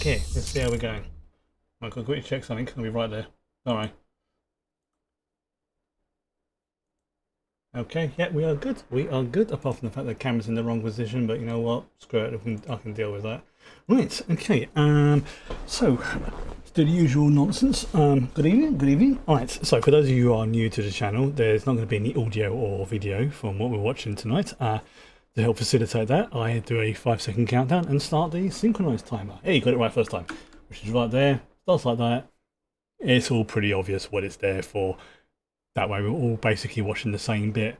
Okay, let's see how we're going. I'll quickly check something. I'll be right there. Alright. Okay, yeah, we are good. We are good, apart from the fact that the camera's in the wrong position, but you know what? Screw it, I can deal with that. Right, okay, so, let's do the usual nonsense. Good evening, good evening. Alright, so for those of you who are new to the channel, there's not going to be any audio or video from what we're watching tonight. To help facilitate that, I do a 5-second countdown and start the synchronized timer. Hey, you got it right first time, which is right there. Starts like that. It's all pretty obvious what it's there for. That way we're all basically watching the same bit,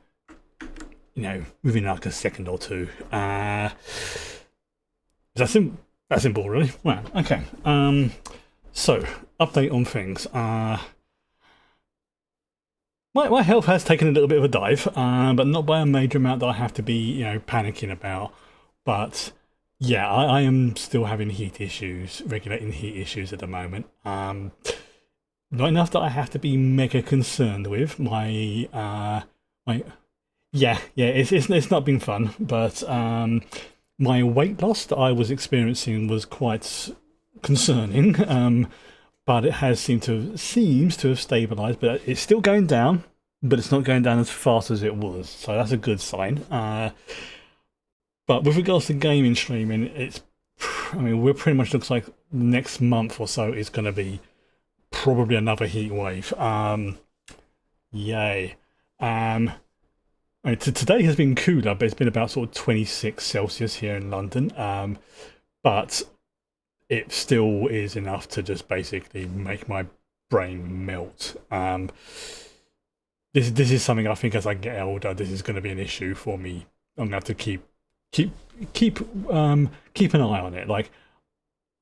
you know, within like a second or two. That's simple, really. Right, okay. So, update on things. My health has taken a little bit of a dive, but not by a major amount that I have to be, you know, panicking about. But yeah, I am still having heat issues, regulating heat issues at the moment. Not enough that I have to be mega concerned with. It's not been fun, but my weight loss that I was experiencing was quite concerning. But it has seems to have stabilised, but it's still going down, but it's not going down as fast as it was, so that's a good sign. But with regards to gaming streaming, we're pretty much looks like next month or so is going to be probably another heat wave. Yay. Today has been cooler, but it's been about sort of 26 Celsius here in London. But it still is enough to just basically make my brain melt. This is something I think as I get older, this is going to be an issue for me. I'm going to have to keep an eye on it. Like,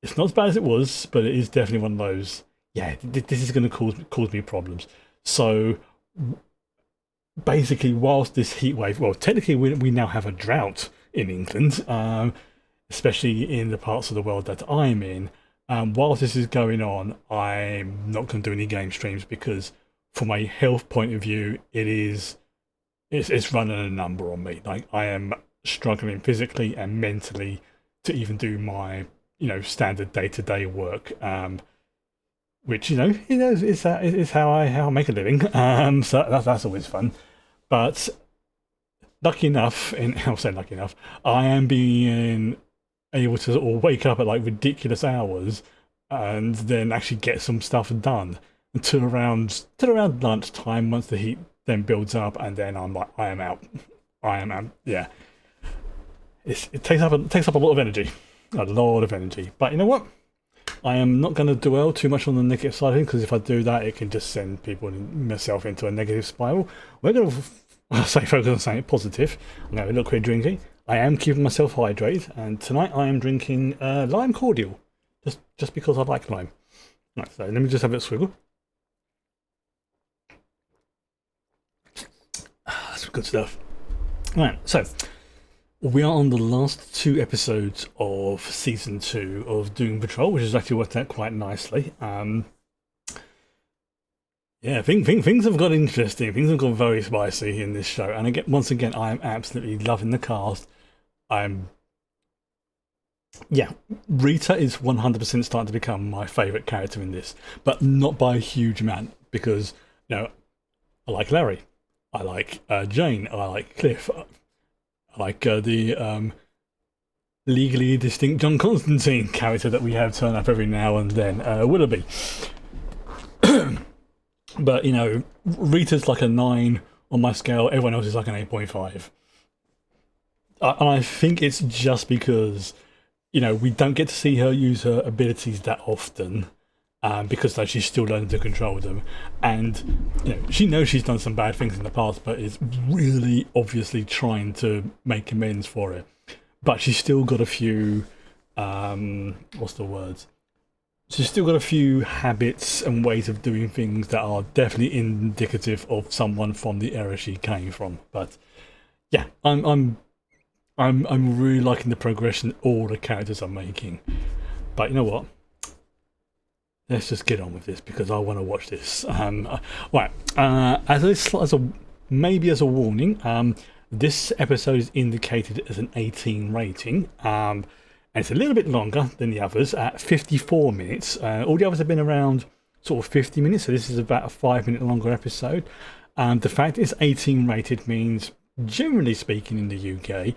it's not as bad as it was, but it is definitely one of those. Yeah, this is going to cause me problems. So basically, whilst this heat wave, well, technically we now have a drought in England. Especially in the parts of the world that I'm in. Whilst this is going on, I'm not going to do any game streams because, from a health point of view, it's running a number on me. Like, I am struggling physically and mentally to even do my, you know, standard day-to-day work, which is how I make a living. So that's always fun. But lucky enough, I am being able to sort of wake up at like ridiculous hours and then actually get some stuff done until around lunchtime, once the heat then builds up, and then I'm like, I am out. Yeah, it takes up a lot of energy, But you know what? I am not going to dwell too much on the negative side of it, because if I do that, it can just send people and myself into a negative spiral. We're going to focus on something positive. I'm going to have a little quick drinking. I am keeping myself hydrated, and tonight I am drinking lime cordial, just because I like lime. Right, so let me just have a swiggle. That's good stuff. Right, so we are on the last 2 episodes of season 2 of Doom Patrol, which has actually worked out quite nicely. Yeah, things have got interesting. Things have got very spicy in this show, and once again, I am absolutely loving the cast. Rita is 100% starting to become my favourite character in this, but not by a huge amount, because, you know, I like Larry, I like Jane, I like Cliff, I like the legally distinct John Constantine character that we have turn up every now and then, Willoughby. But, you know, Rita's like a 9 on my scale, everyone else is like an 8.5. And I think it's just because, you know, we don't get to see her use her abilities that often, because though she's still learning to control them. And, you know, she knows she's done some bad things in the past, but is really obviously trying to make amends for it. But she's still got a few, She's still got a few habits and ways of doing things that are definitely indicative of someone from the era she came from. But yeah, I'm really liking the progression all the characters are making. But you know what? Let's just get on with this, because I want to watch this. Right, as a warning, this episode is indicated as an 18 rating. and it's a little bit longer than the others at 54 minutes. All the others have been around sort of 50 minutes, so this is about a 5 minute longer episode. The fact it's 18 rated means, generally speaking, in the UK,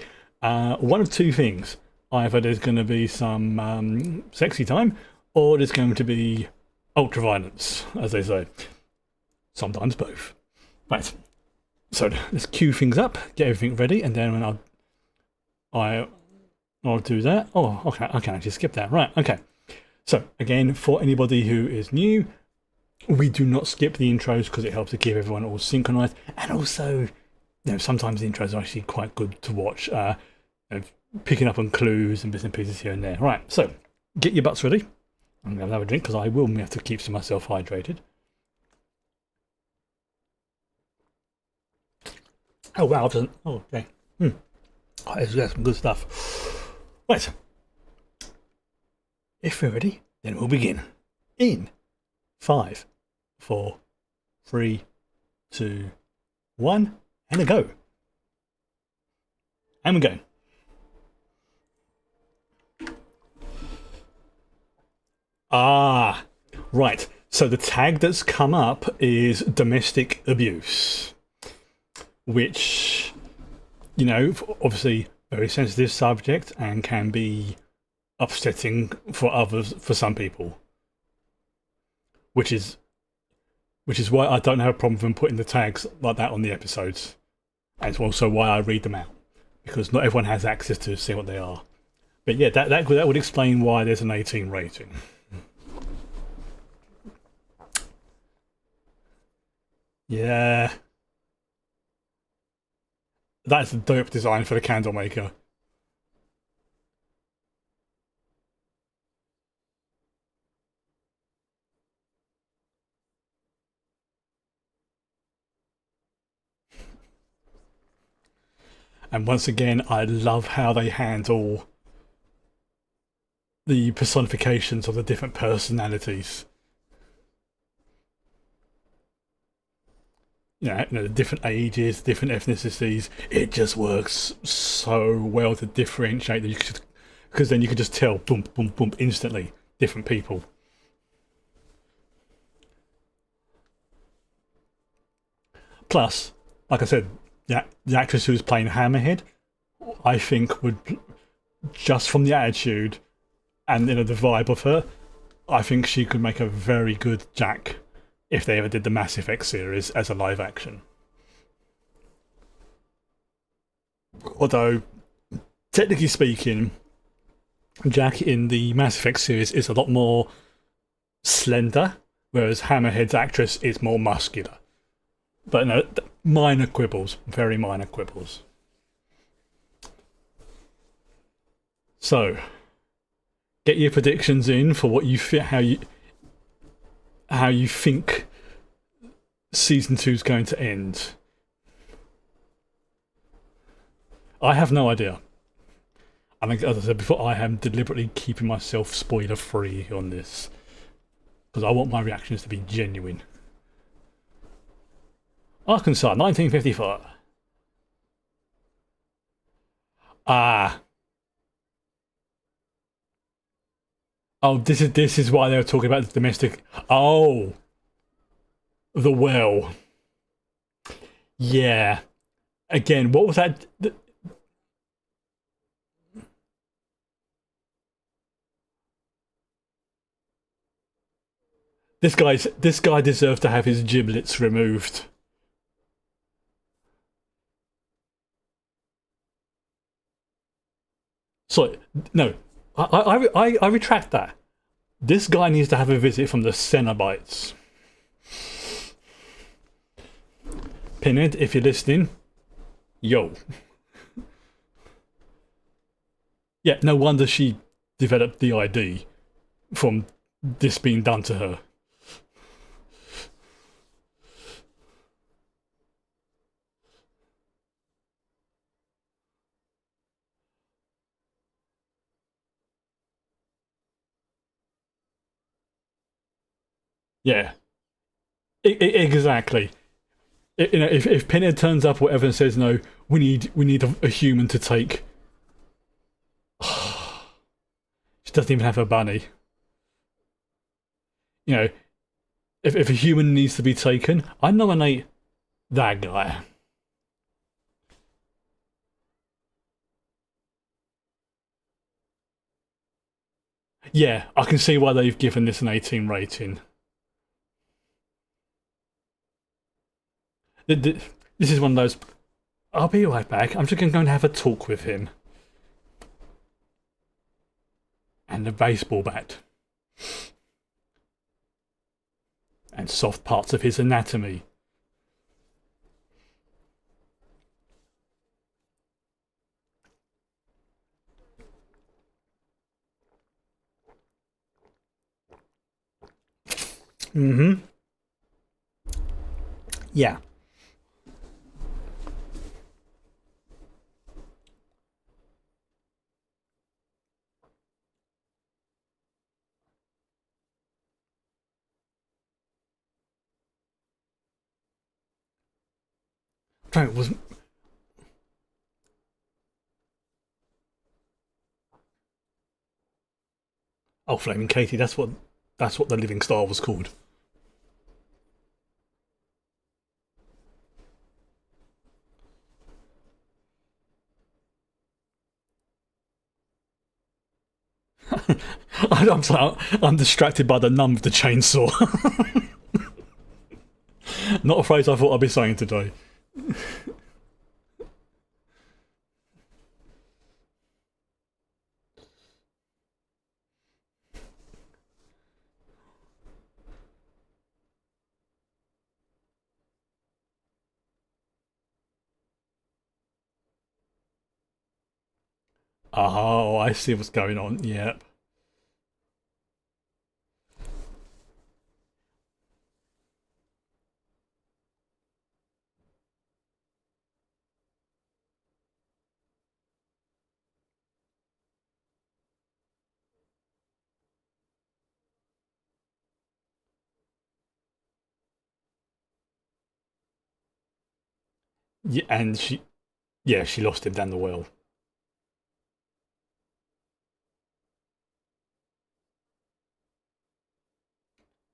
one of two things. Either there's going to be some sexy time, or there's going to be ultra violence, as they say. Sometimes both. Right. So let's queue things up, get everything ready, and then when I'll do that. Oh, okay, I can actually skip that. Right, okay. So again, for anybody who is new, we do not skip the intros because it helps to keep everyone all synchronized, and also, sometimes the intros are actually quite good to watch. Picking up on clues and bits and pieces here and there. Right, so get your butts ready. I'm going to have a drink because I will have to keep myself hydrated. Oh, wow. Oh, okay. Oh, that's some good stuff. Right. If we're ready, then we'll begin. In 5, 4, 3, 2, 1, and a go. And we're going. Ah, right. So the tag that's come up is domestic abuse, which, obviously very sensitive subject and can be upsetting for others, for some people. Which is why I don't have a problem with them putting the tags like that on the episodes. And it's also why I read them out, because not everyone has access to see what they are. But yeah, that would explain why there's an 18 rating. Yeah. That's a dope design for the candle maker. And once again, I love how they handle the personifications of the different personalities. The different ages, different ethnicities. It just works so well to differentiate that because then you can just tell, boom, boom, boom, instantly, different people. Plus, like I said, the actress who's playing Hammerhead, I think would, just from the attitude and the vibe of her, I think she could make a very good Jack if they ever did the Mass Effect series as a live action. Although, technically speaking, Jack in the Mass Effect series is a lot more slender, whereas Hammerhead's actress is more muscular. But no, minor quibbles, very minor quibbles. So, get your predictions in for what you how you think season 2 is going to end. I have no idea. I think, as I said before, I am deliberately keeping myself spoiler free on this because I want my reactions to be genuine. Arkansas, 1954. Ah. Oh, this is why they were talking about the domestic. Oh, the well. Yeah. Again, what was that? This guy deserved to have his giblets removed. Sorry, no, I retract that. This guy needs to have a visit from the Cenobites. Pinhead, if you're listening, yo. Yeah, no wonder she developed the ID from this being done to her. Yeah, exactly. If Pinhead turns up, or whatever, and says no, we need a human to take. doesn't even have a bunny. You know, if a human needs to be taken, I nominate that guy. Yeah, I can see why they've given this an 18 rating. This is one of those. I'll be right back. I'm just going to go and have a talk with him. And the baseball bat. And soft parts of his anatomy. Mm-hmm. Yeah. It was. Oh, Flaming Katie. That's what the Living Star was called. I'm sorry, I'm distracted by the num of the chainsaw. Not a phrase I thought I'd be saying today. Oh, I see what's going on. Yep. Yeah, and she lost him down the well.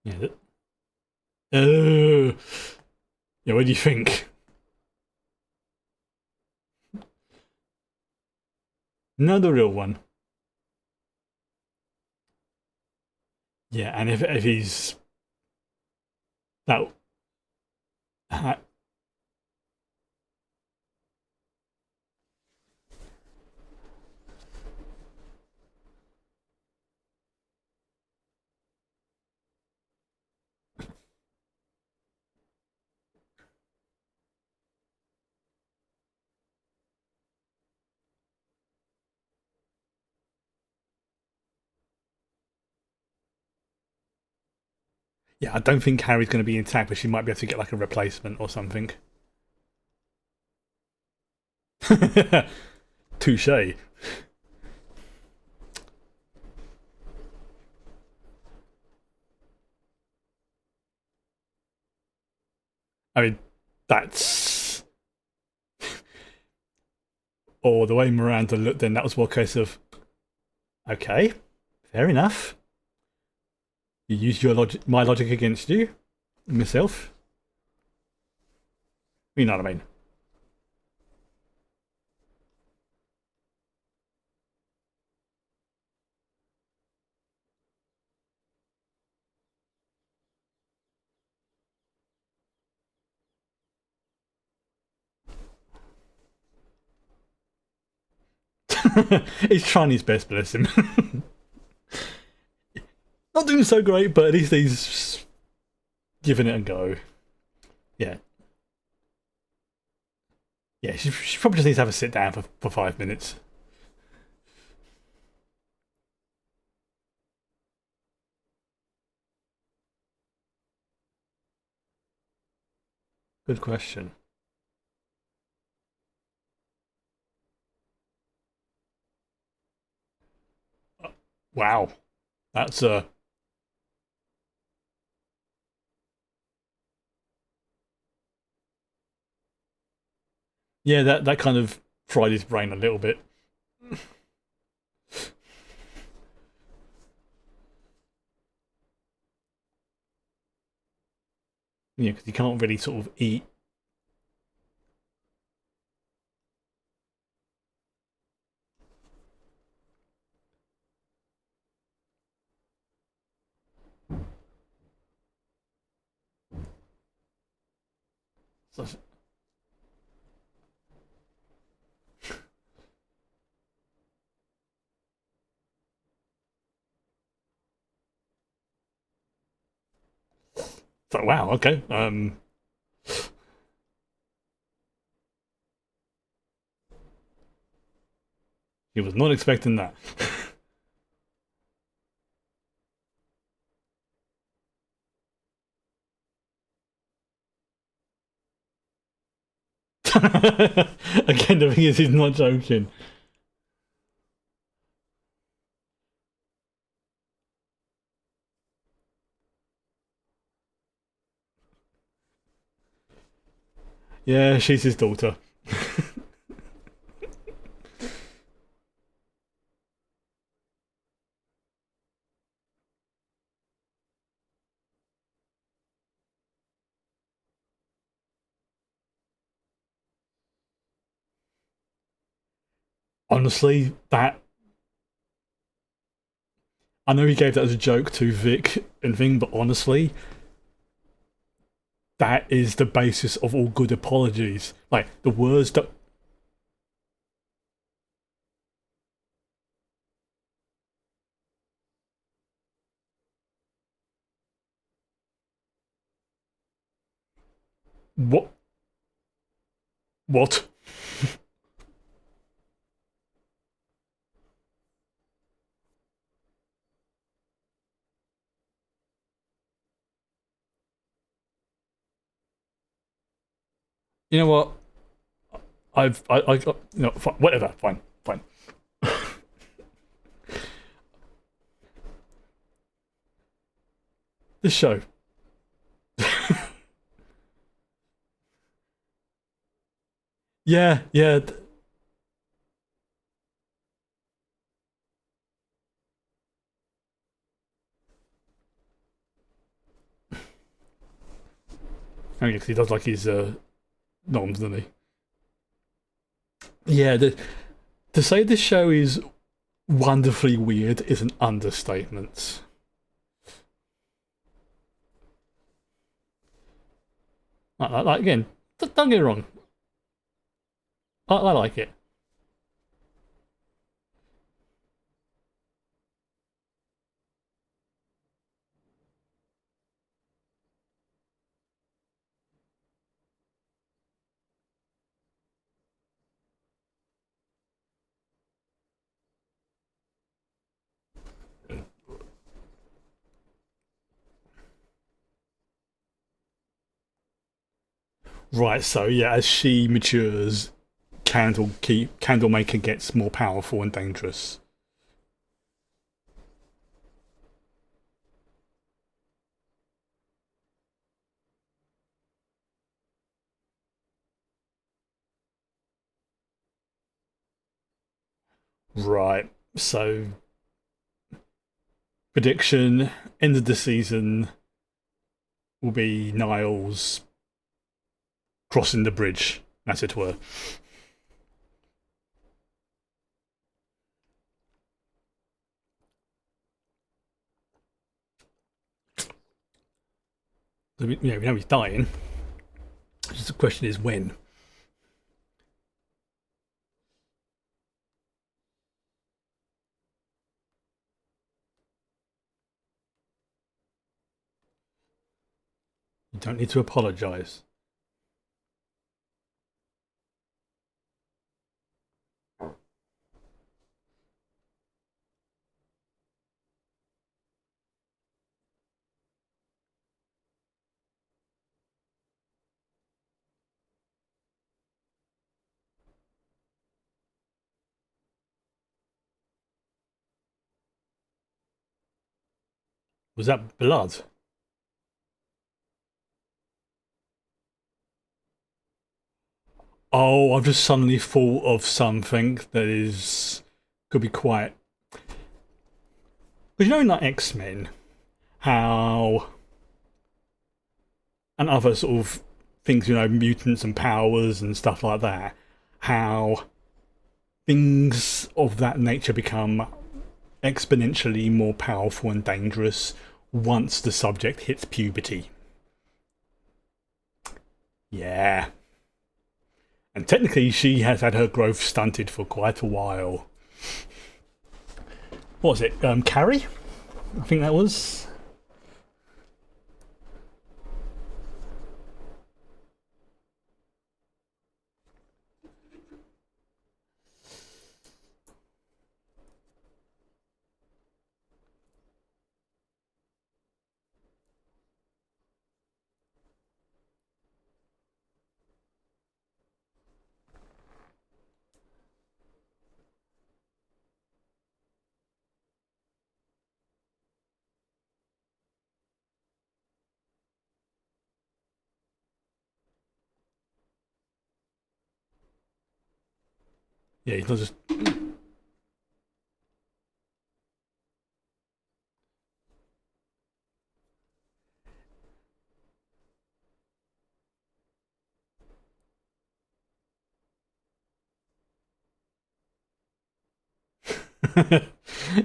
Yeah. Uh, yeah, what do you think? No, the real one. Yeah, and if he's that, yeah, I don't think Harry's going to be intact, but she might be able to get like a replacement or something. Touche. I mean, that's or the way Miranda looked. Then that was more a case of okay, fair enough. You used your logic, my logic against you, myself. You know what I mean? He's trying his best, bless him. Not doing so great, but at least he's giving it a go. Yeah. Yeah, she probably just needs to have a sit down for 5 minutes. Good question. Wow. That's yeah, that kind of fried his brain a little bit. because you can't really sort of eat. So, so wow, okay. He was not expecting that. Again, the thing is, he's not joking. Yeah, she's his daughter. Honestly, that I know he gave that as a joke to Vic and thing, but honestly, that is the basis of all good apologies. Like the words that what what you know what I whatever, fine, fine. This show, yeah, yeah. I mean, 'cause he does like his noms, doesn't he? Yeah, to say this show is wonderfully weird is an understatement. Again, don't get me wrong, I like it. Right, so yeah, as she matures, Candlemaker gets more powerful and dangerous. Right, so prediction: end of the season will be Niles crossing the bridge, as it were. We know he's dying. Just the question is when. You don't need to apologise. Was that blood? Oh, I've just suddenly thought of something that is could be quite. Because you know in like X Men, how and other sort of things, mutants and powers and stuff like that, how things of that nature become exponentially more powerful and dangerous once the subject hits puberty. Yeah. And technically, she has had her growth stunted for quite a while. What was it? Carrie? I think that was. Yeah, he's not just.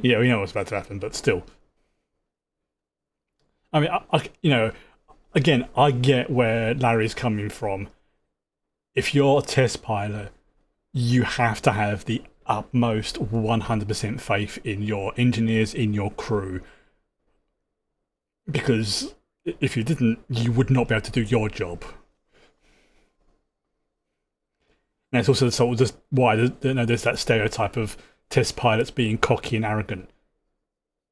Yeah, we know what's about to happen, but still. I mean, again, I get where Larry's coming from. If you're a test pilot, you have to have the utmost 100% faith in your engineers, in your crew, because if you didn't, you would not be able to do your job. And it's also sort of just why there's that stereotype of test pilots being cocky and arrogant.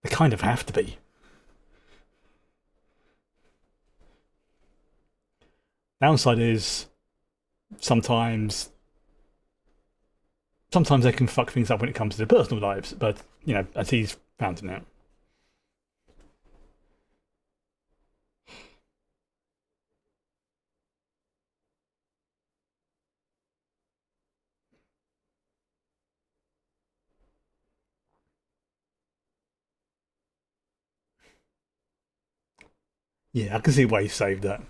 They kind of have to be. Downside is sometimes sometimes they can fuck things up when it comes to their personal lives, but as he's found out. Yeah, I can see why he saved that.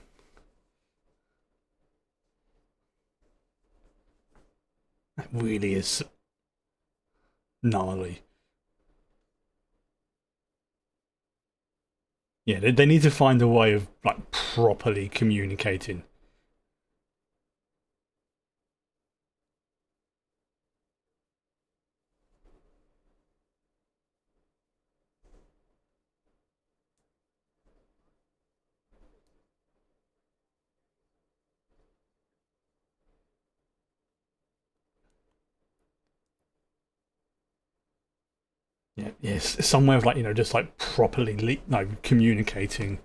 That really is gnarly. Yeah, they need to find a way of like properly communicating. Yeah, yes, some way of like just like properly no communicating.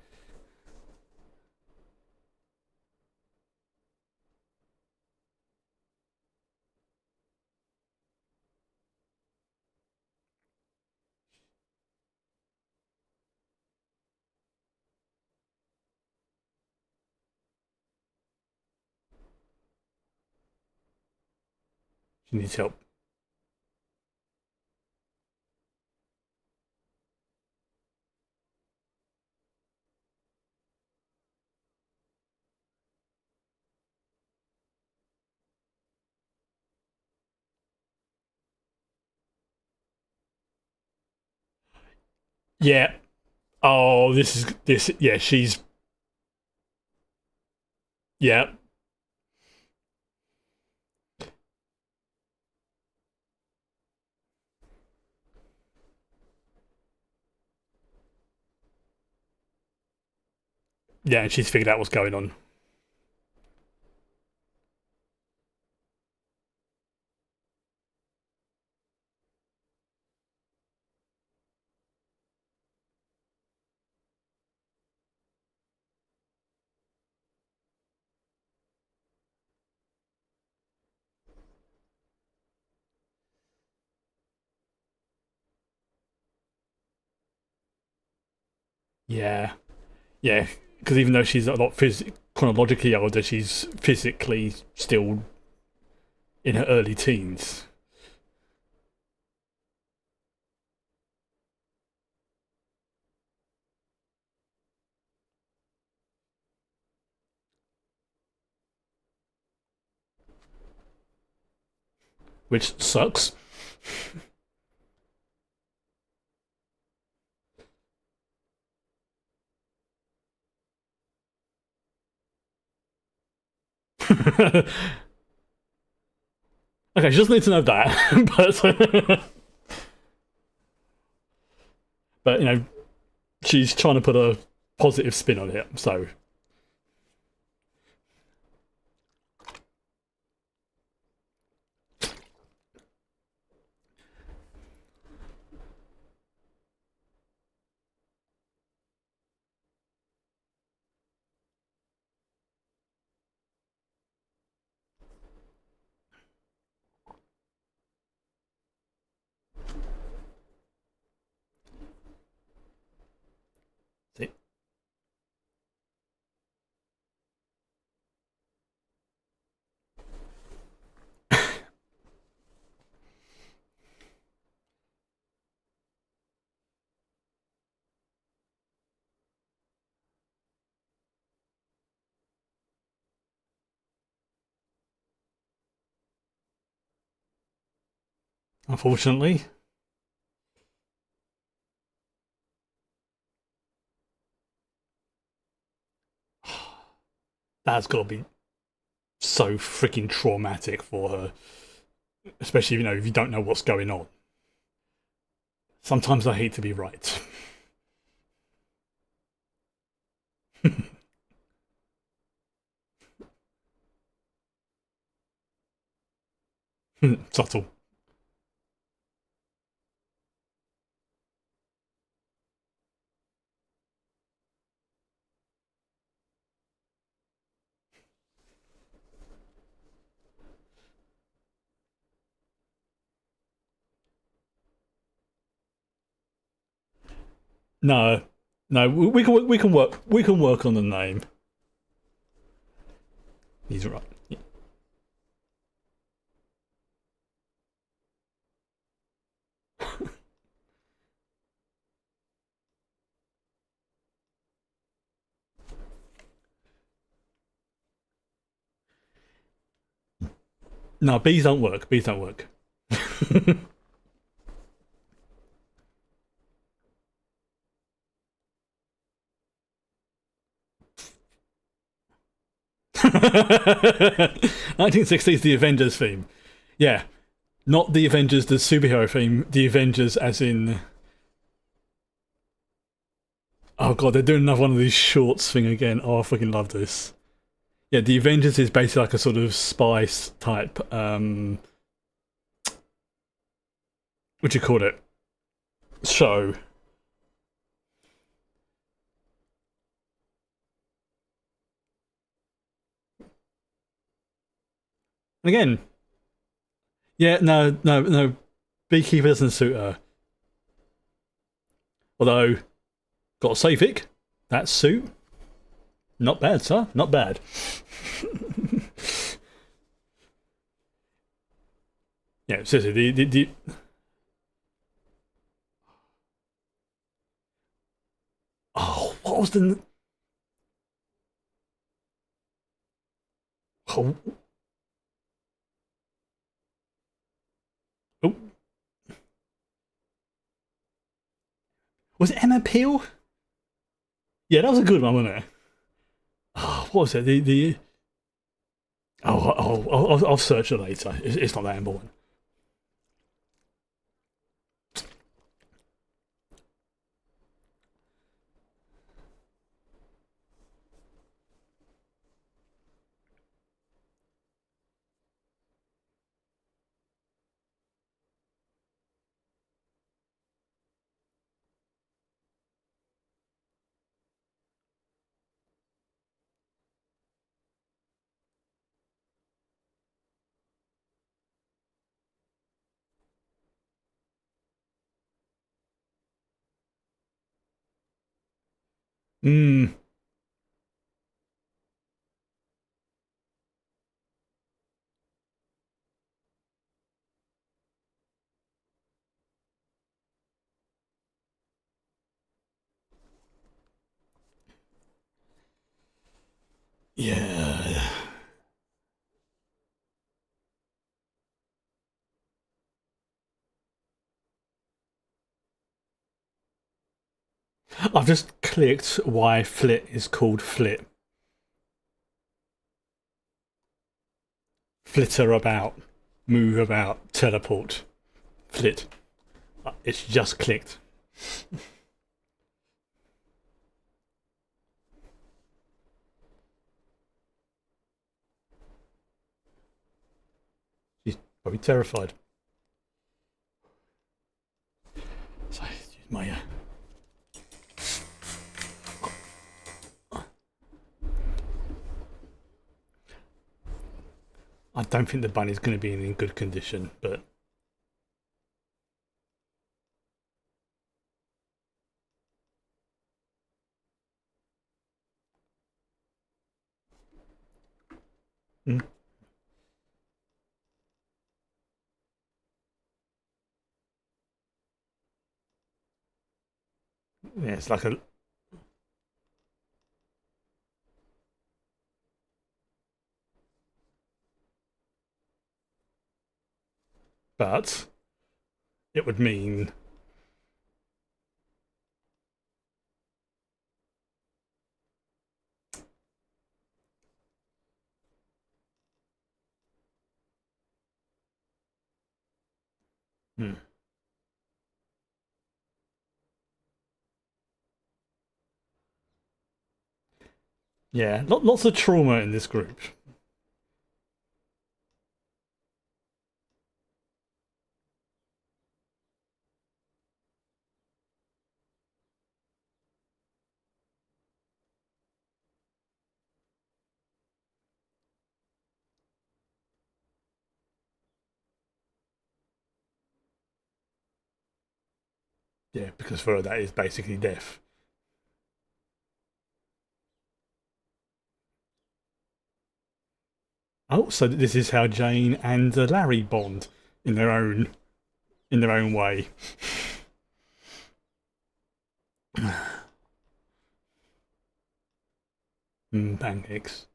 She needs help. Yeah. Oh, this is this. Yeah, she's. Yeah, yeah, and she's figured out what's going on. Yeah, yeah, because even though she's a lot chronologically older, she's physically still in her early teens. which sucks. Okay, she doesn't need to know that, but you know, she's trying to put a positive spin on it. So see. Unfortunately, that's got to be so freaking traumatic for her, especially you know if you don't know what's going on. Sometimes I hate to be right. Subtle. No, no, we can work on the name. He's right. No, bees don't work. Bees don't work. (1960s) the Avengers theme. Yeah, not the Avengers, the superhero theme. The Avengers, as in. Oh god, they're doing another one of these shorts thing again. Oh, I fucking love this. Yeah, the Avengers is basically like a sort of spice type. What do you call it? Show. And again, yeah, no, no, no. Beekeeper doesn't suit her. Although, got to say, Vic, that suit, not bad, sir. Not bad. Yeah, seriously, oh, what was the oh, oh, was it Emma Peel? Yeah, that was a good one, wasn't it? Oh, what was it? The I'll search it later. It's not that important. Hmm. Yeah. I've just clicked why flit is called flit. Flitter about, move about, teleport, flit. It's just clicked. She's probably terrified. So, use my I don't think the bunny's going to be in good condition, but mm, yeah, it's like a. But it would mean hmm, yeah, lots of trauma in this group. Yeah, because for her that is basically death. Oh, so this is how Jane and Larry bond in their own way. Pancakes.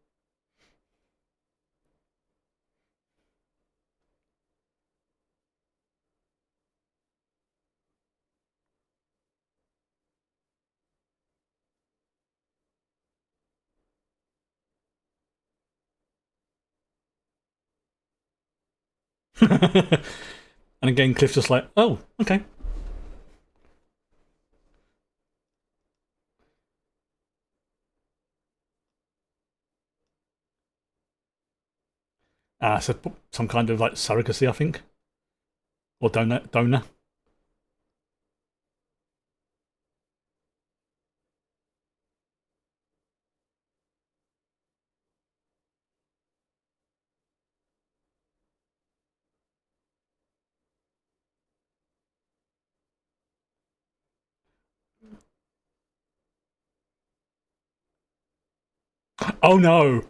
And again, Cliff's just like, oh, okay. So some kind of like surrogacy, I think, or donor. Oh no!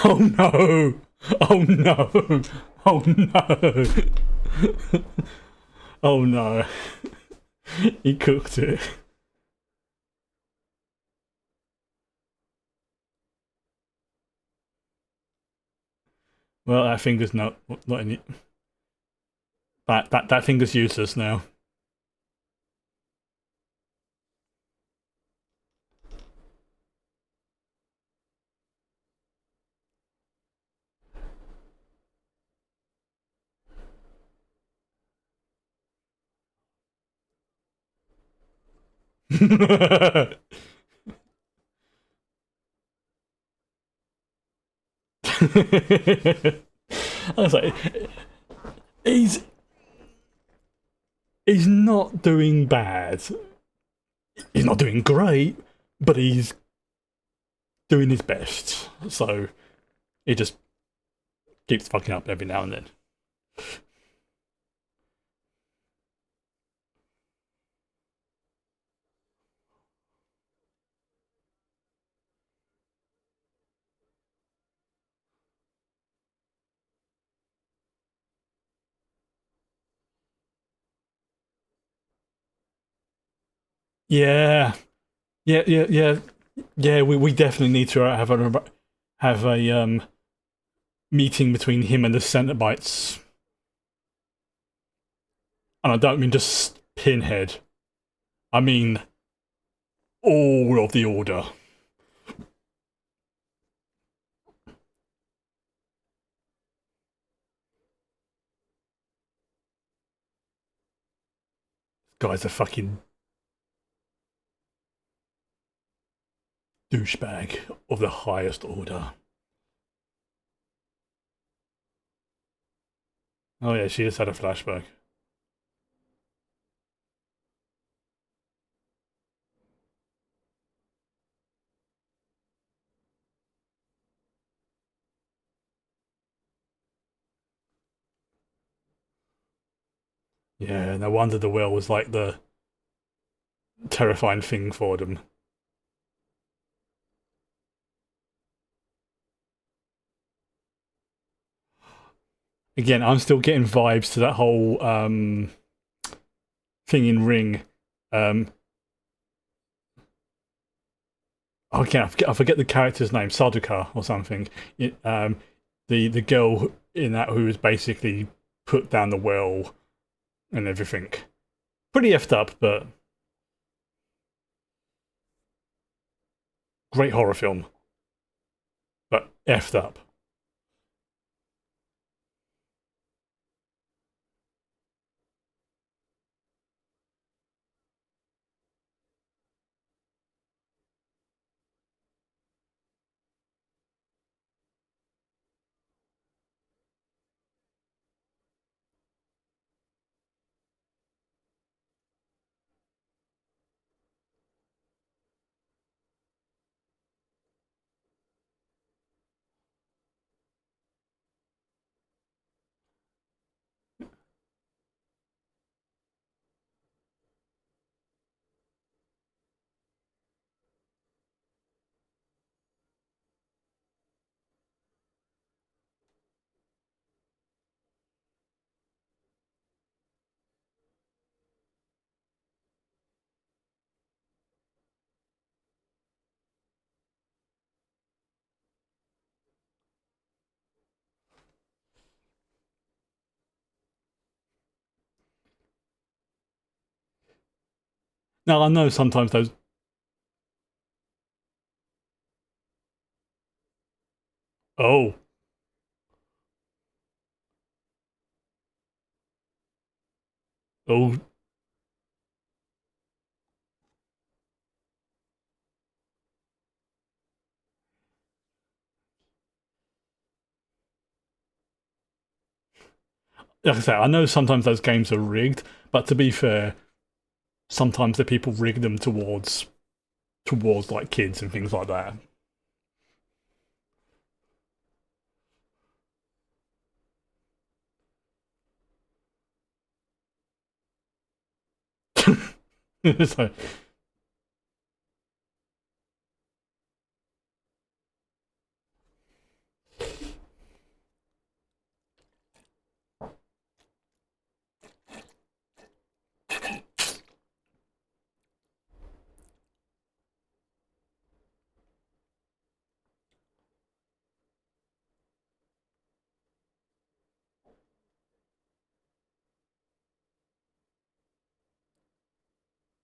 Oh no! Oh no! Oh no! Oh no! He cooked it. Well, that finger's not in it. That finger's useless now. I was like, he's he's not doing bad. He's not doing great, but he's doing his best. So he just keeps fucking up every now and then. Yeah, yeah. Yeah, we definitely need to have a meeting between him and the Cenobites, and I don't mean just Pinhead. I mean, all of the Order. Guy's a fucking douchebag of the highest order. Oh yeah, she just had a flashback. Yeah, no wonder the well was like the terrifying thing for them. Again, I'm still getting vibes to that whole thing in Ring. Um, okay, I forget the character's name, Saduka or something. The girl in that who was basically put down the well and everything. Pretty effed up, but great horror film. But effed up. Now I know sometimes those. Oh, oh, like I say, I know sometimes those games are rigged, but to be fair, sometimes the people rig them towards like kids and things like that. So,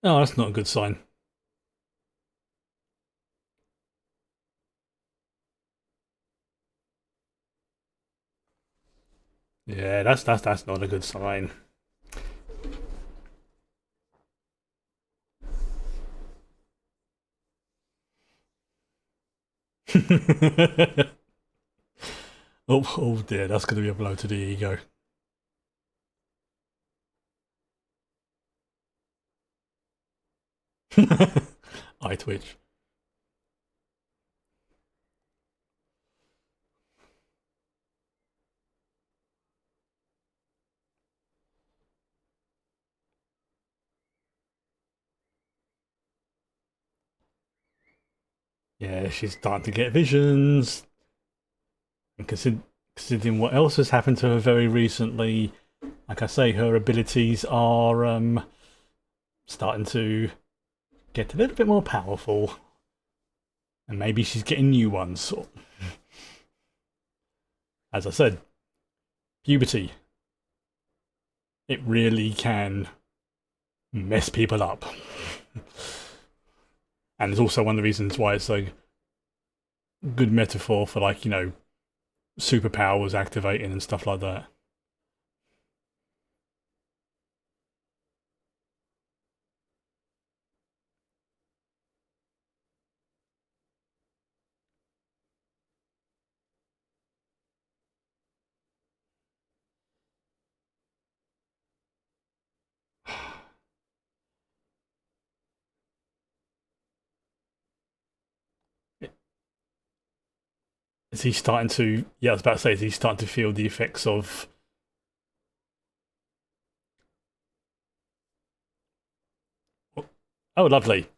oh, that's not a good sign. Yeah, that's not a good sign. Oh dear, that's going to be a blow to the ego. I twitch. Yeah, she's starting to get visions. And considering what else has happened to her very recently, like I say, her abilities are starting to get a little bit more powerful. And maybe she's getting new ones. As I said, puberty. It really can mess people up. And it's also one of the reasons why it's a good metaphor for, like, superpowers activating and stuff like that. Is he starting to? Yeah, I was about to say, is he starting to feel the effects of? Oh, lovely.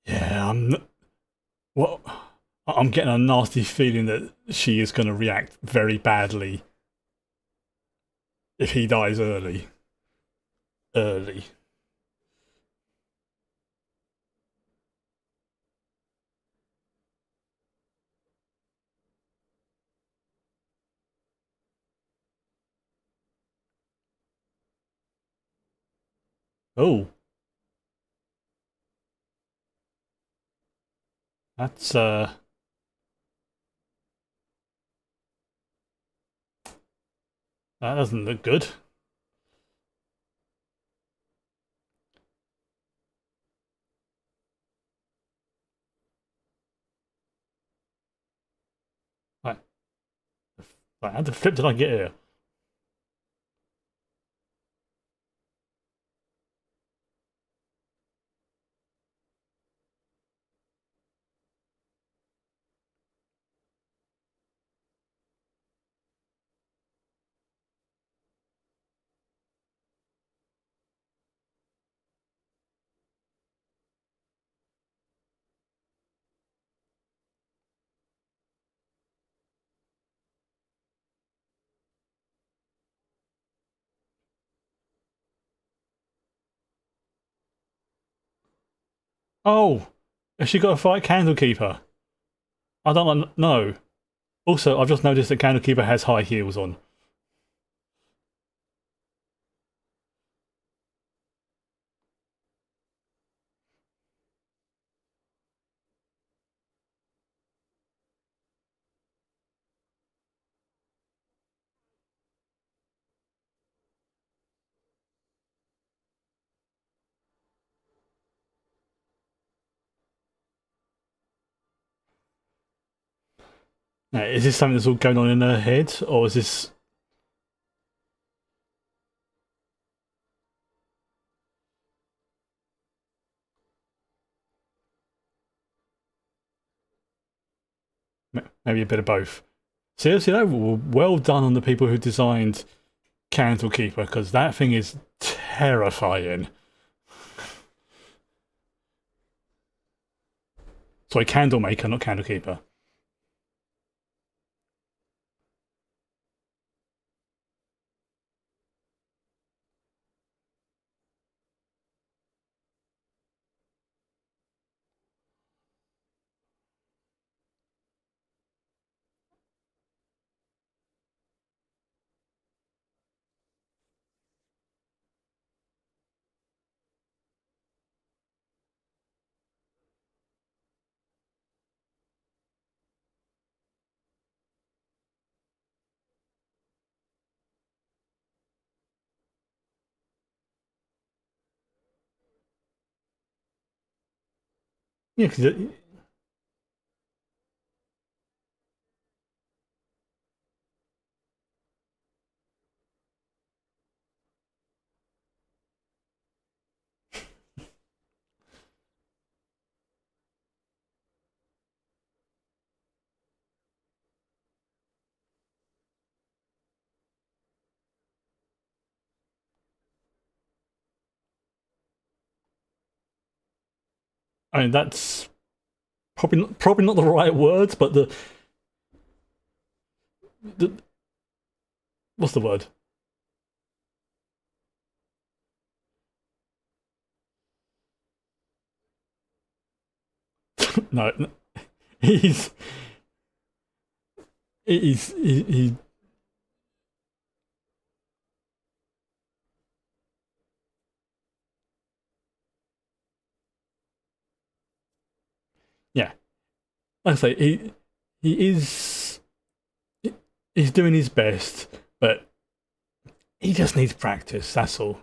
Yeah, well, I'm getting a nasty feeling that she is going to react very badly if he dies early. Early. Oh, that's that doesn't look good. Like, how the flip did I get here? Oh, has she got to fight Candlekeeper? I don't know. Also, I've just noticed that Candlekeeper has high heels on. Now, is this something that's all going on in her head, or is this maybe a bit of both? Seriously, though, well done on the people who designed Candlekeeper, because that thing is terrifying. Sorry, Candlemaker, not Candlekeeper. Yeah, because I mean that's probably not the right words, but the what's the word? No, he's he yeah. Like I say, he is he's doing his best, but he just needs practice. That's all.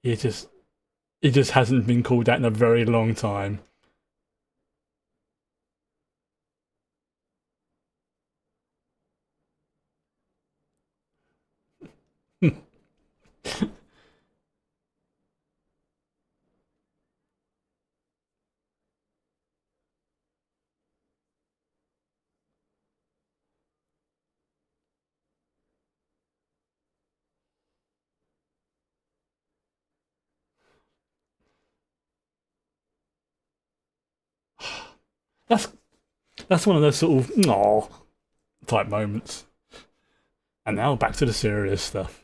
He just he just hasn't been called out in a very long time. That's that's one of those sort of no type moments. And now back to the serious stuff.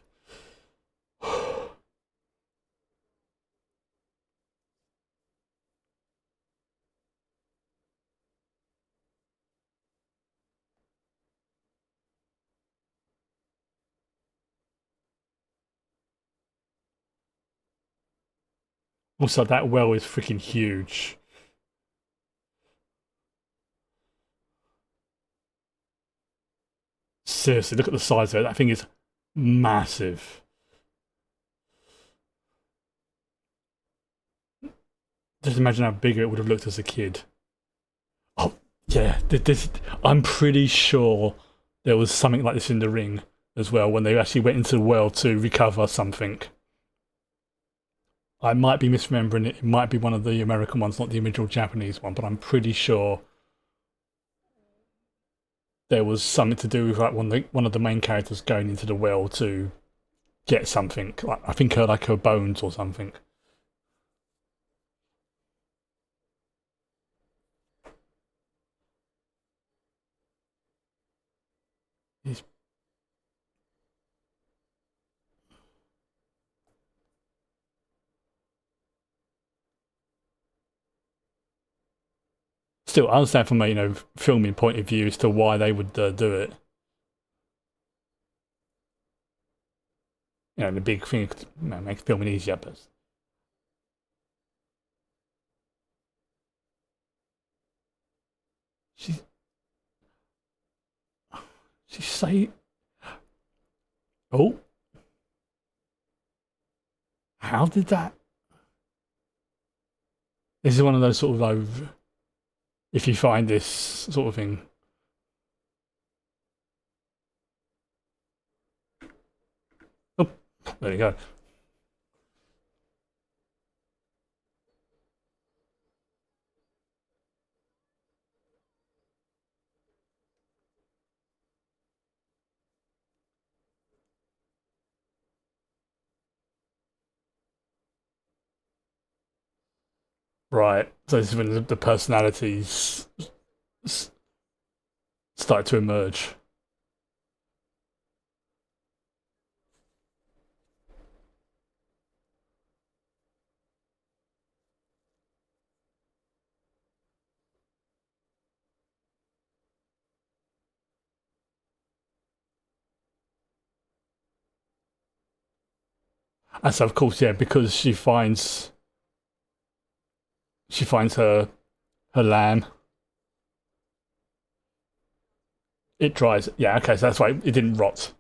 Also, that well is freaking huge. Seriously, look at the size of it. That thing is massive. Just imagine how big it would have looked as a kid. Oh, yeah. I'm pretty sure there was something like this in the ring as well when they actually went into the well to recover something. I might be misremembering it. It might be one of the American ones, not the original Japanese one, but I'm pretty sure there was something to do with like one of the main characters going into the well to get something. Like, I think her bones or something. It's still, I understand from a filming point of view as to why they would do it. The big thing makes filming easier, but she she say, oh, how did that? This is one of those sort of like, if you find this sort of thing. Oh, there you go. Right. So this is when the personalities start to emerge. And so, of course, yeah, because she finds her lamb. It dries. Yeah, okay, so that's why it didn't rot.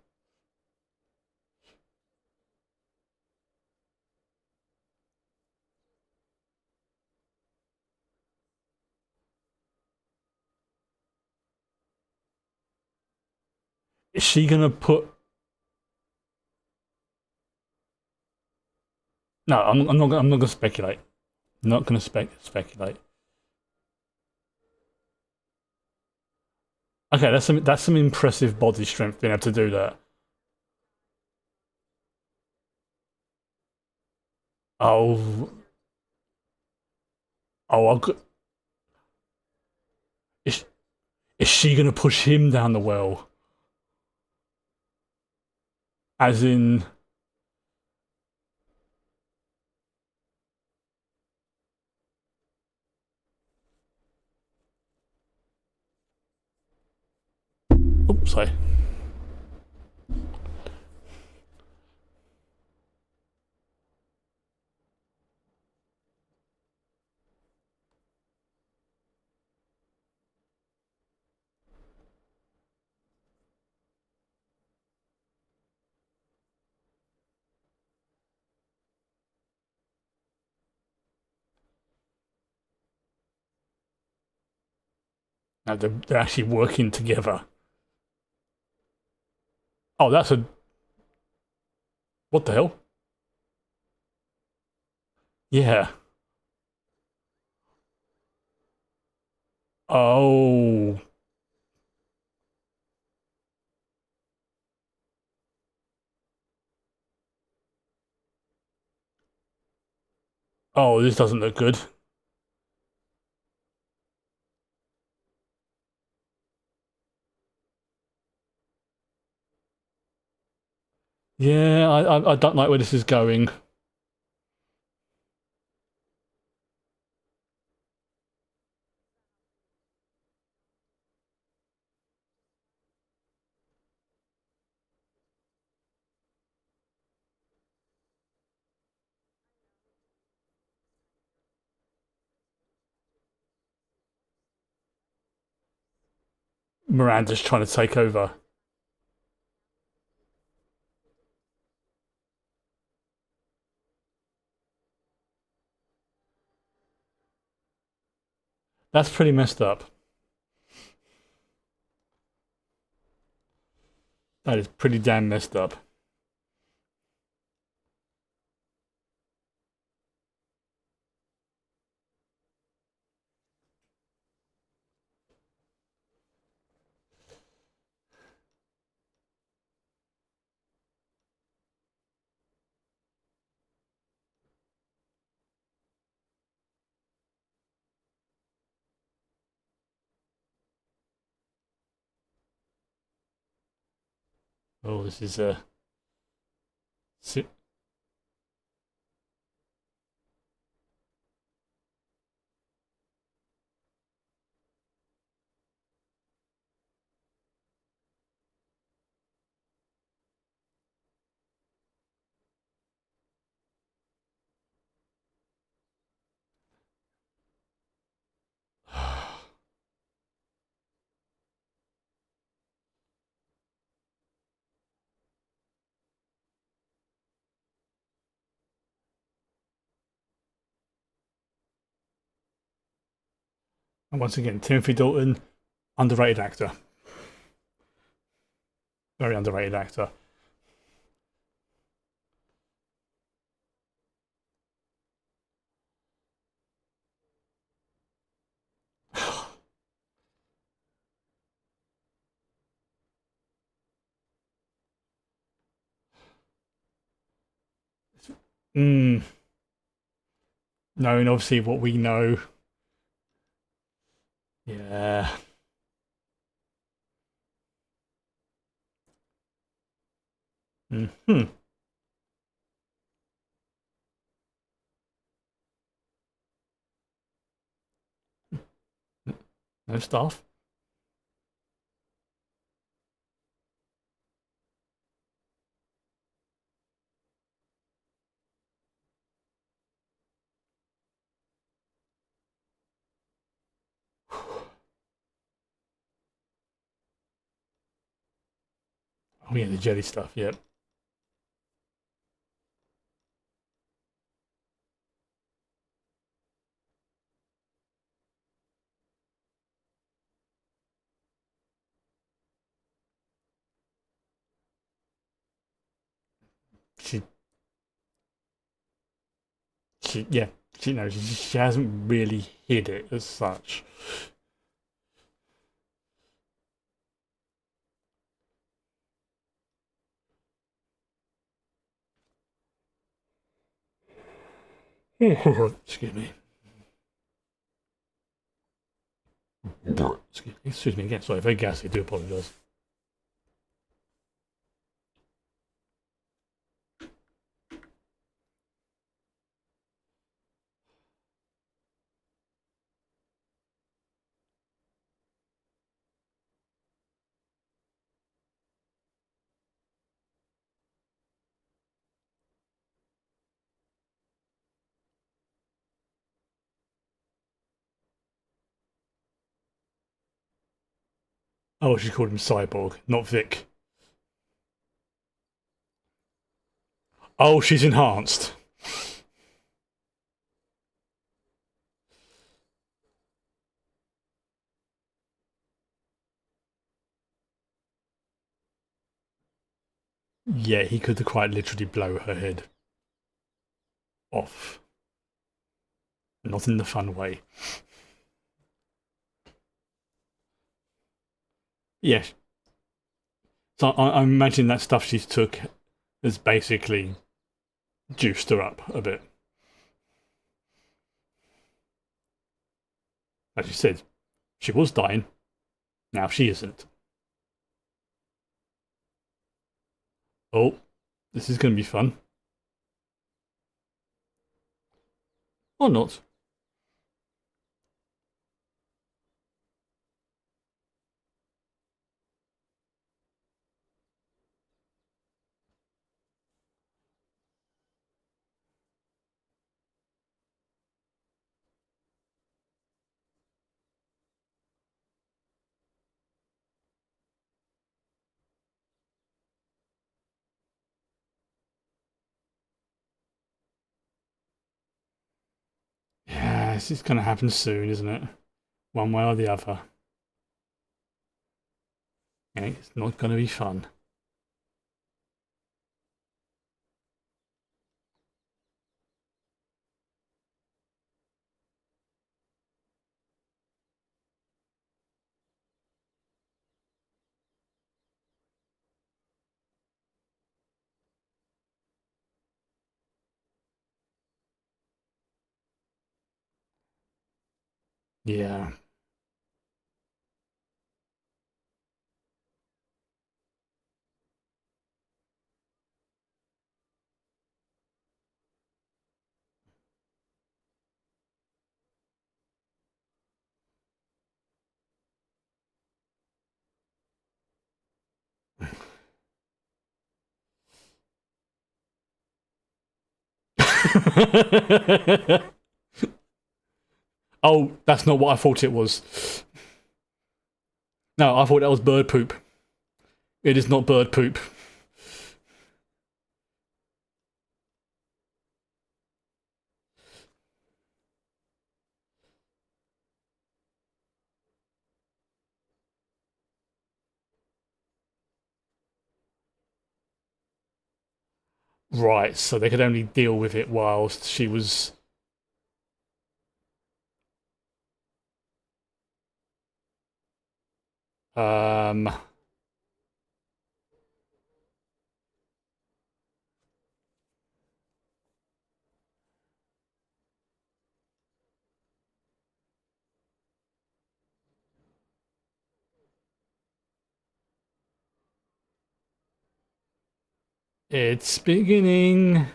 Is she gonna put? No, I'm not. I'm not gonna speculate. I'm not gonna speculate. Okay, that's some impressive body strength being able to do that. Oh, oh, Is she going to push him down the well? As in, oops, sorry. No, they're actually working together. Oh, that's a... What the hell? Yeah. Oh. Oh, this doesn't look good. Yeah, I don't like where this is going. Miranda's trying to take over. That's pretty messed up. That is pretty damn messed up. Oh, this is a... And once again, Timothy Dalton, underrated actor. Very underrated actor. Mm, knowing obviously what we know. Yeah. Hmm. No staff. Oh yeah, the jelly stuff. Yep. She, yeah. She hasn't really hid it as such. Excuse me. Excuse me. Excuse me again. Sorry, very gassy. I do apologise. Oh, she called him Cyborg, not Vic. Oh, she's enhanced. Yeah, he could quite literally blow her head off. Not in the fun way. Yeah. So I imagine that stuff she took has basically juiced her up a bit. As you said, she was dying. Now she isn't. Oh, this is going to be fun. Or not. Yeah, this is going to happen soon, isn't it? One way or the other. Yeah, it's not going to be fun. Yeah. Oh, that's not what I thought it was. No, I thought that was bird poop. It is not bird poop. Right, so they could only deal with it whilst she was. Um, it's beginning.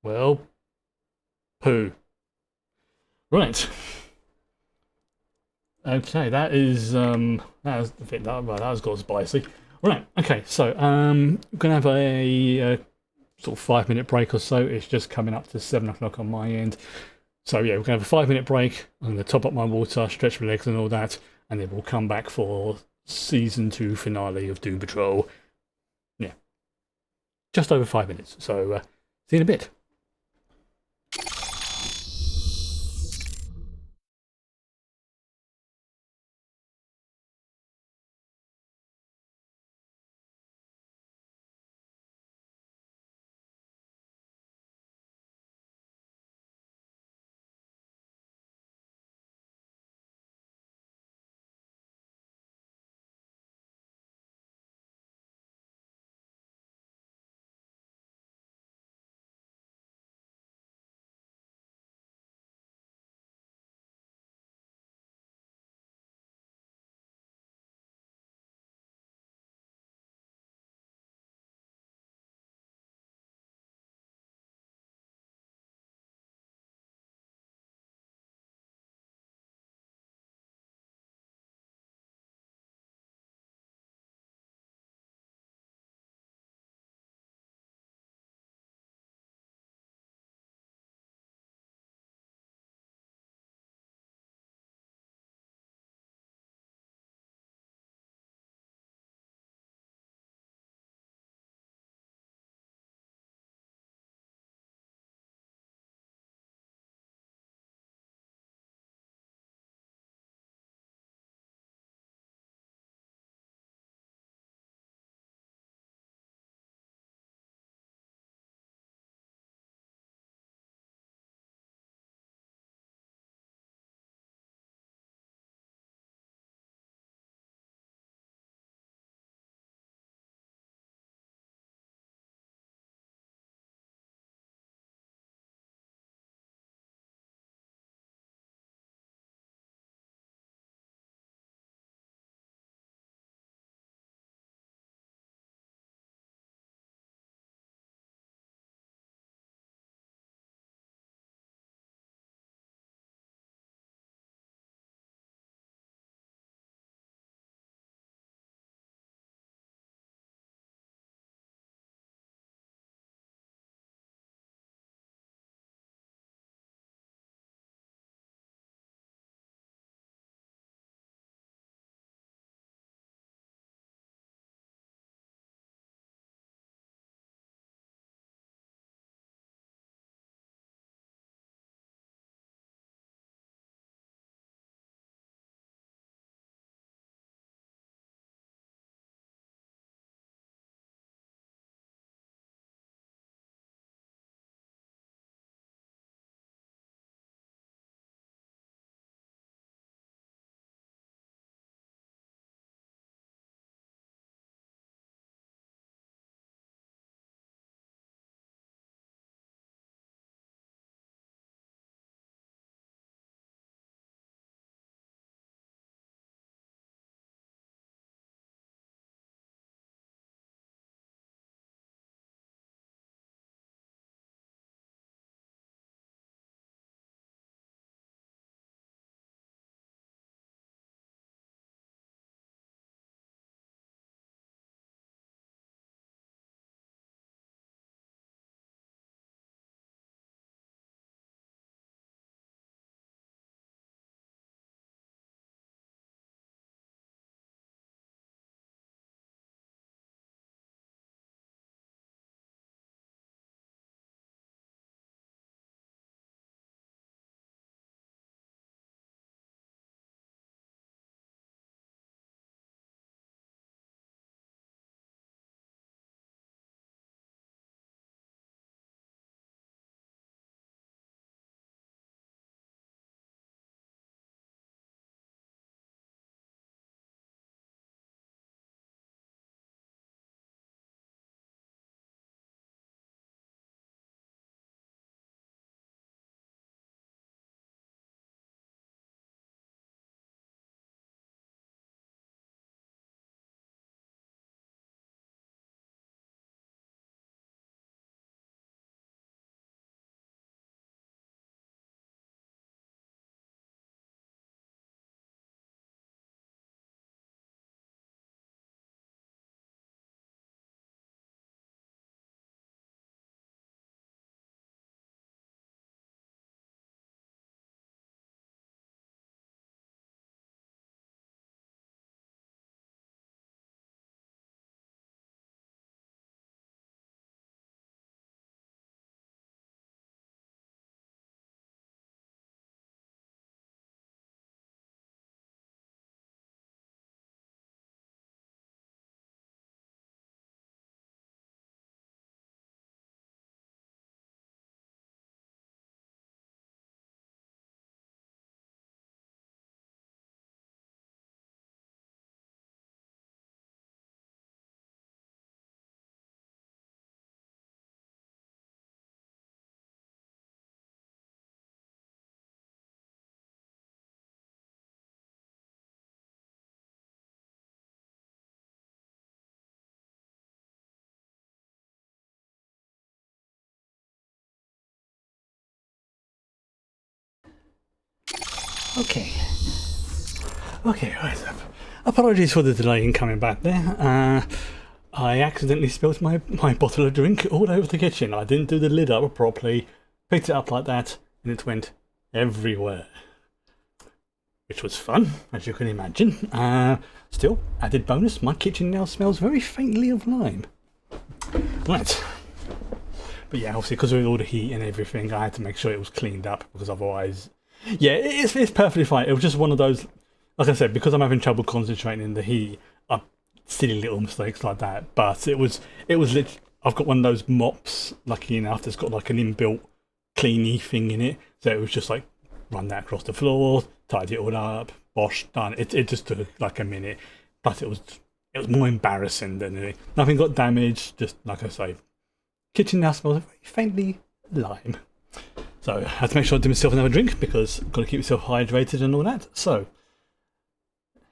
Well, poo. Right. Okay, that is I think that right, that has got spicy. Right. Okay, so we're gonna have a sort of 5 minute break or so. It's just coming up to 7 o'clock on my end. So yeah, we're gonna have a 5 minute break. I'm gonna top up my water, stretch my legs, and all that, and then we'll come back for season 2 finale of Doom Patrol. Yeah, just over 5 minutes. So see you in a bit. Okay. Okay, right. Apologies for the delay in coming back there. I accidentally spilled my bottle of drink all over the kitchen. I didn't do the lid up properly, picked it up like that, and it went everywhere. Which was fun, as you can imagine. Still, added bonus, my kitchen now smells very faintly of lime. Right. But yeah, obviously, because with all the heat and everything, I had to make sure it was cleaned up, because otherwise... Yeah, it's perfectly fine. It was just one of those... Like I said, because I'm having trouble concentrating in the heat, silly little mistakes like that. But it was literally... I've got one of those mops, lucky enough, that's got like an inbuilt cleany thing in it. So it was just like, run that across the floor, tidy it all up, wash, done. It just took like a minute. But it was more embarrassing than anything. Nothing got damaged, just like I say. Kitchen now smells very faintly lime. So I had to make sure I do myself another drink because I've got to keep myself hydrated and all that. So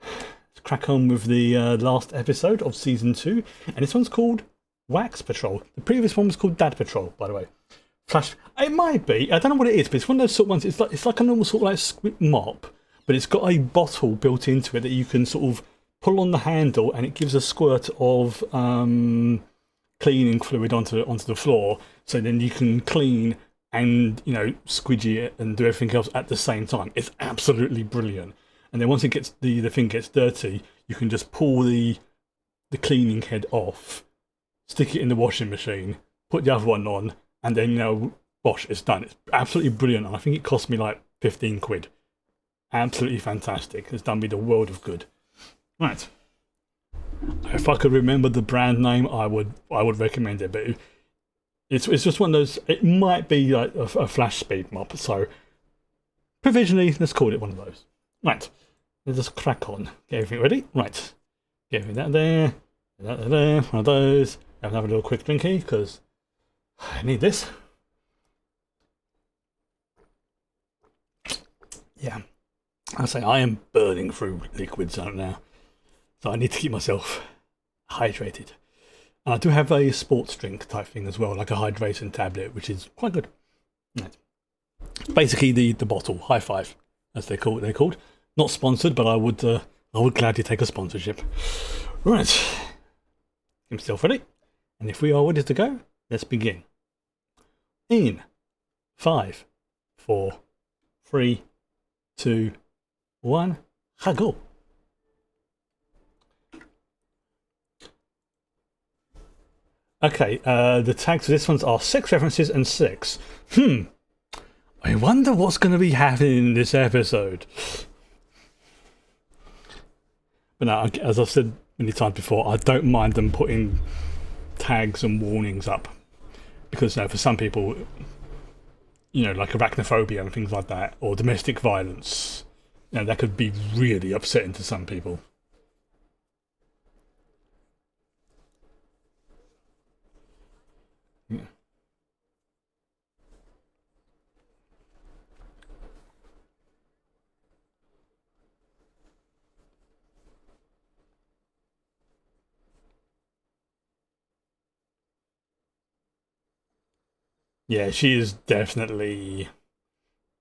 let's crack on with the last episode of season 2. And this one's called Wax Patrol. The previous one was called Dad Patrol, by the way. Flash. It might be. I don't know what it is, but it's one of those sort of ones. It's like a normal sort of like squid mop, but it's got a bottle built into it that you can sort of pull on the handle, and it gives a squirt of cleaning fluid onto the floor. So then you can clean and squidgy it and do everything else at the same time. It's absolutely brilliant. And then once it gets the thing gets dirty, you can just pull the cleaning head off, stick it in the washing machine, put the other one on. And then, bosh, it's done. It's absolutely brilliant. I think it cost me like 15 quid. Absolutely fantastic. It's done me the world of good. Right. If I could remember the brand name, I would recommend it. But it's just one of those, it might be like a flash speed mop. So, provisionally, let's call it one of those. Right. Let's just crack on. Get everything ready. Right. Get everything there. One of those. Have another little quick drinky because... I need this. Yeah, I say I am burning through liquids right now, so I need to keep myself hydrated. And I do have a sports drink type thing as well, like a hydration tablet, which is quite good. Right. Basically, the bottle, high five, as they're called. Not sponsored, but I would gladly take a sponsorship. Right, get myself ready, and if we are ready to go, let's begin. In 5, 4, 3, 2, 1, go. Okay, the tags for this ones are sex references and sex. I wonder what's going to be happening in this episode. But no, as I've said many times before, I don't mind them putting tags and warnings up. Because for some people, like arachnophobia and things like that, or domestic violence, that could be really upsetting to some people. Yeah. Yeah, she is definitely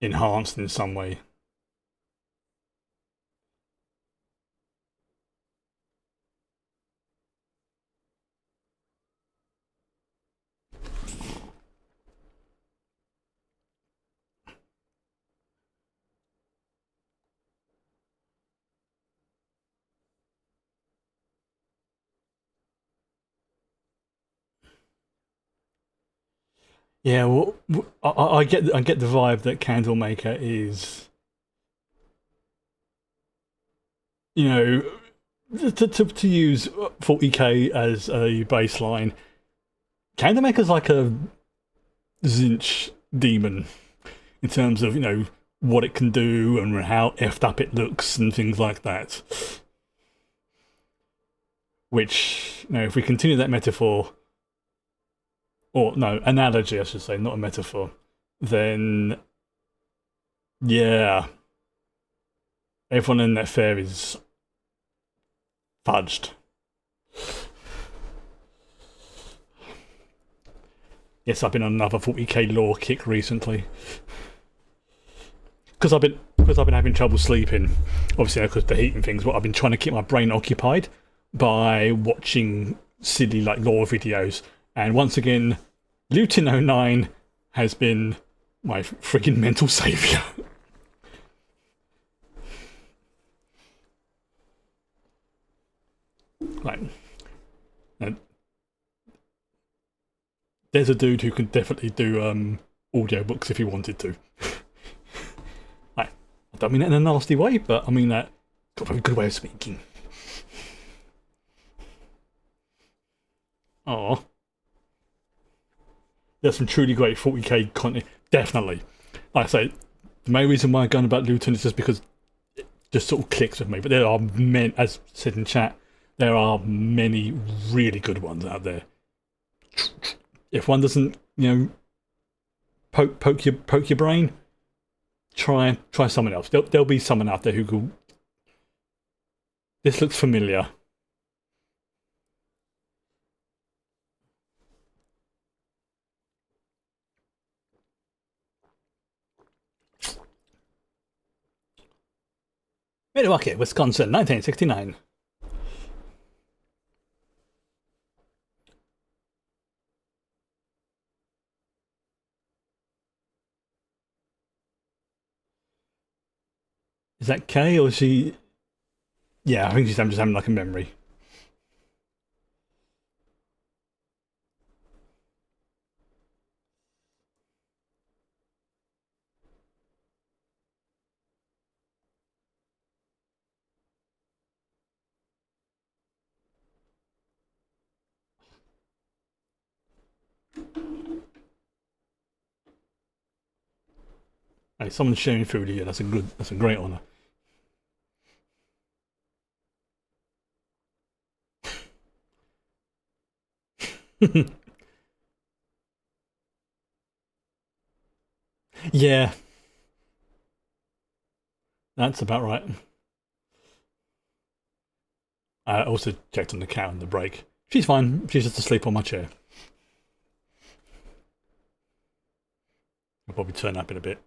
enhanced in some way. Yeah, well, I get the vibe that Candlemaker is, to use 40k as a baseline. Candlemaker's like a Zinch demon in terms of what it can do and how effed up it looks and things like that. Which if we continue that metaphor. Or no, analogy I should say, not a metaphor, then yeah, everyone in that fair is fudged. Yes, I've been on another 40k lore kick recently. because I've been having trouble sleeping. Obviously, because of the heat and things. But I've been trying to keep my brain occupied by watching silly like lore videos. And once again, Lutin09 has been my freaking mental savior. Like, and there's a dude who can definitely do audiobooks if he wanted to. Like, I don't mean that in a nasty way, but I mean that got a very good way of speaking. Oh, there's some truly great 40k content. Definitely. Like I say, the main reason why I'm going about Luton is just because it just sort of clicks with me. But there are many, as said in chat, there are many really good ones out there. If one doesn't, poke your brain, try someone else. There'll be someone out there who go, this looks familiar. Milwaukee, Wisconsin, 1969. Is that Kay or is she? Yeah, I think she's just having like a memory. Hey, someone's sharing food here. That's a great honour. Yeah, that's about right. I also checked on the cat on the break. She's fine. She's just asleep on my chair. I'll probably turn up in a bit.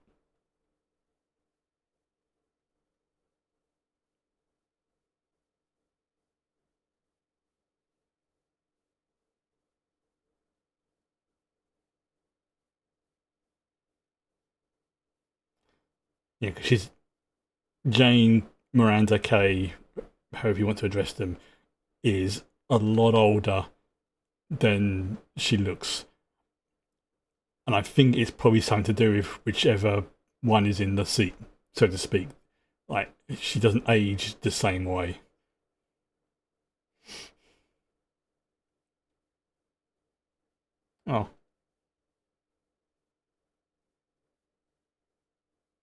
Yeah, because she's Jane, Miranda, Kay, however you want to address them, is a lot older than she looks. And I think it's probably something to do with whichever one is in the seat, so to speak. Like, she doesn't age the same way. Oh,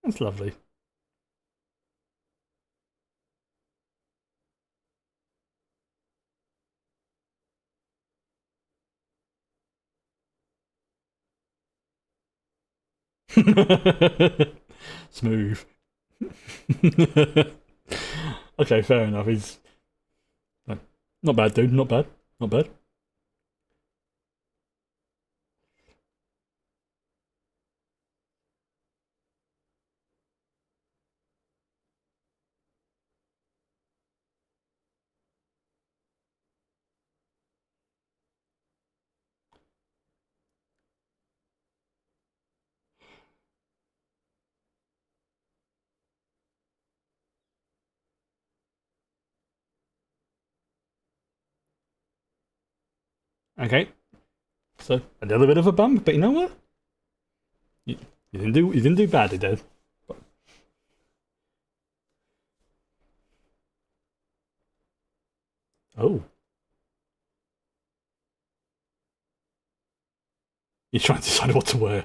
that's lovely. Smooth. Okay, fair enough. He's not bad, dude. Not bad. Not bad. Okay, so a little bit of a bump, but you know what? You, you didn't do badly, Dad. Oh, you're trying to decide what to wear.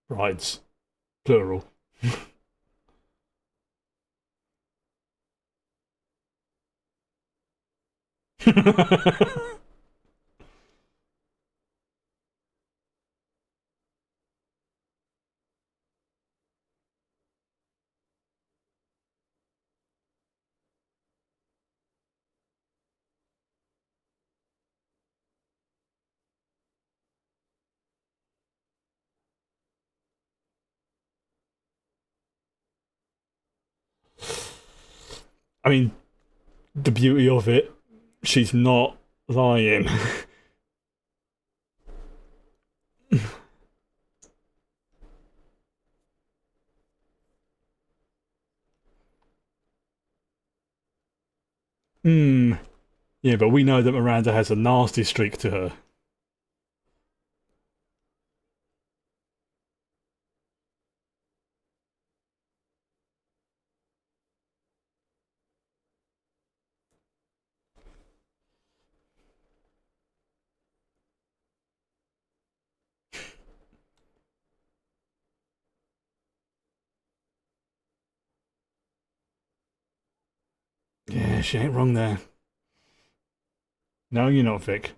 Rides, plural. I mean, the beauty of it, she's not lying. Hmm. Yeah, but we know that Miranda has a nasty streak to her. Yeah, she ain't wrong there. No, you're not, Vic.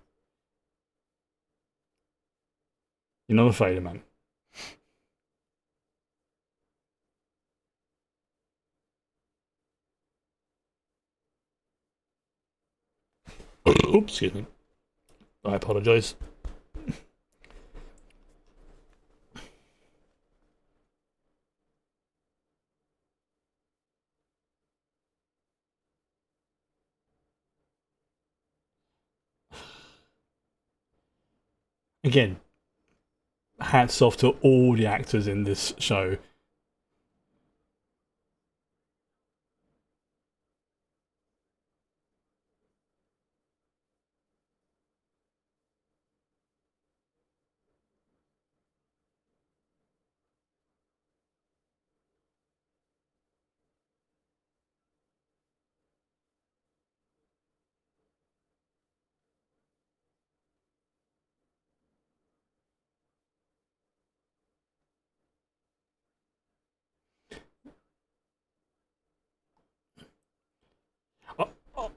You're not a failure, man. Oops, excuse me. I apologise. Again, hats off to all the actors in this show.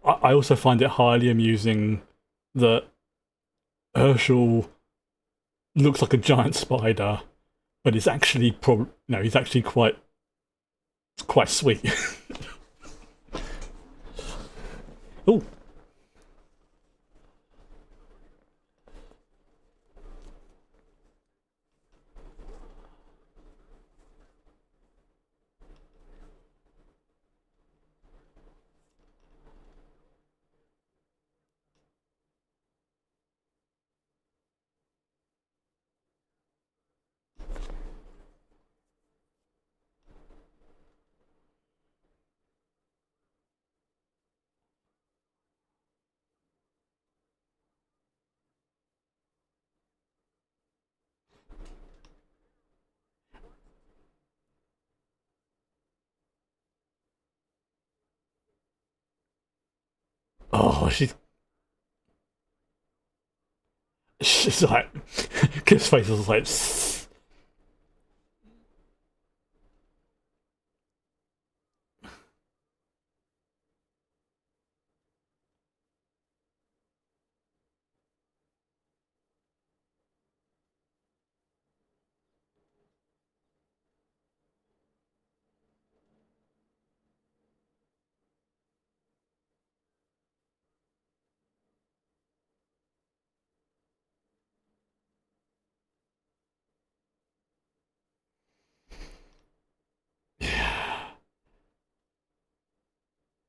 I, I also find it highly amusing that Herschel looks like a giant spider, but it's actually no, he's actually quite sweet. Oh, oh, she's like, Kip's face is like,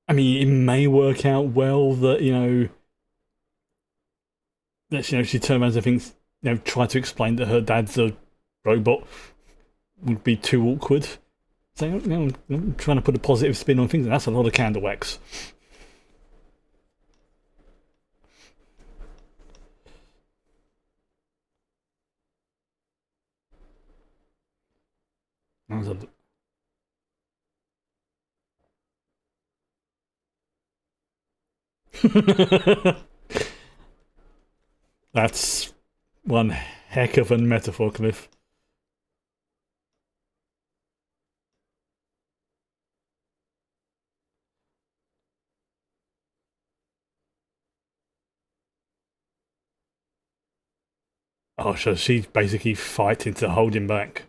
I mean, it may work out well that she turns around and thinks, try to explain that her dad's a robot would be too awkward. So I'm trying to put a positive spin on things, and that's a lot of candle wax. That's one heck of a metaphor, Cliff. Oh, so she's basically fighting to hold him back.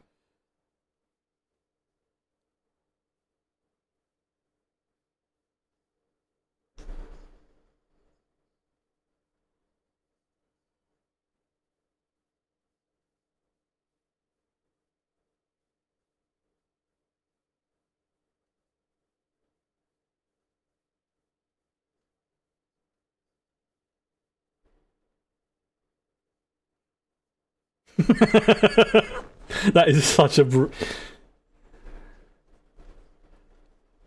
That is such a.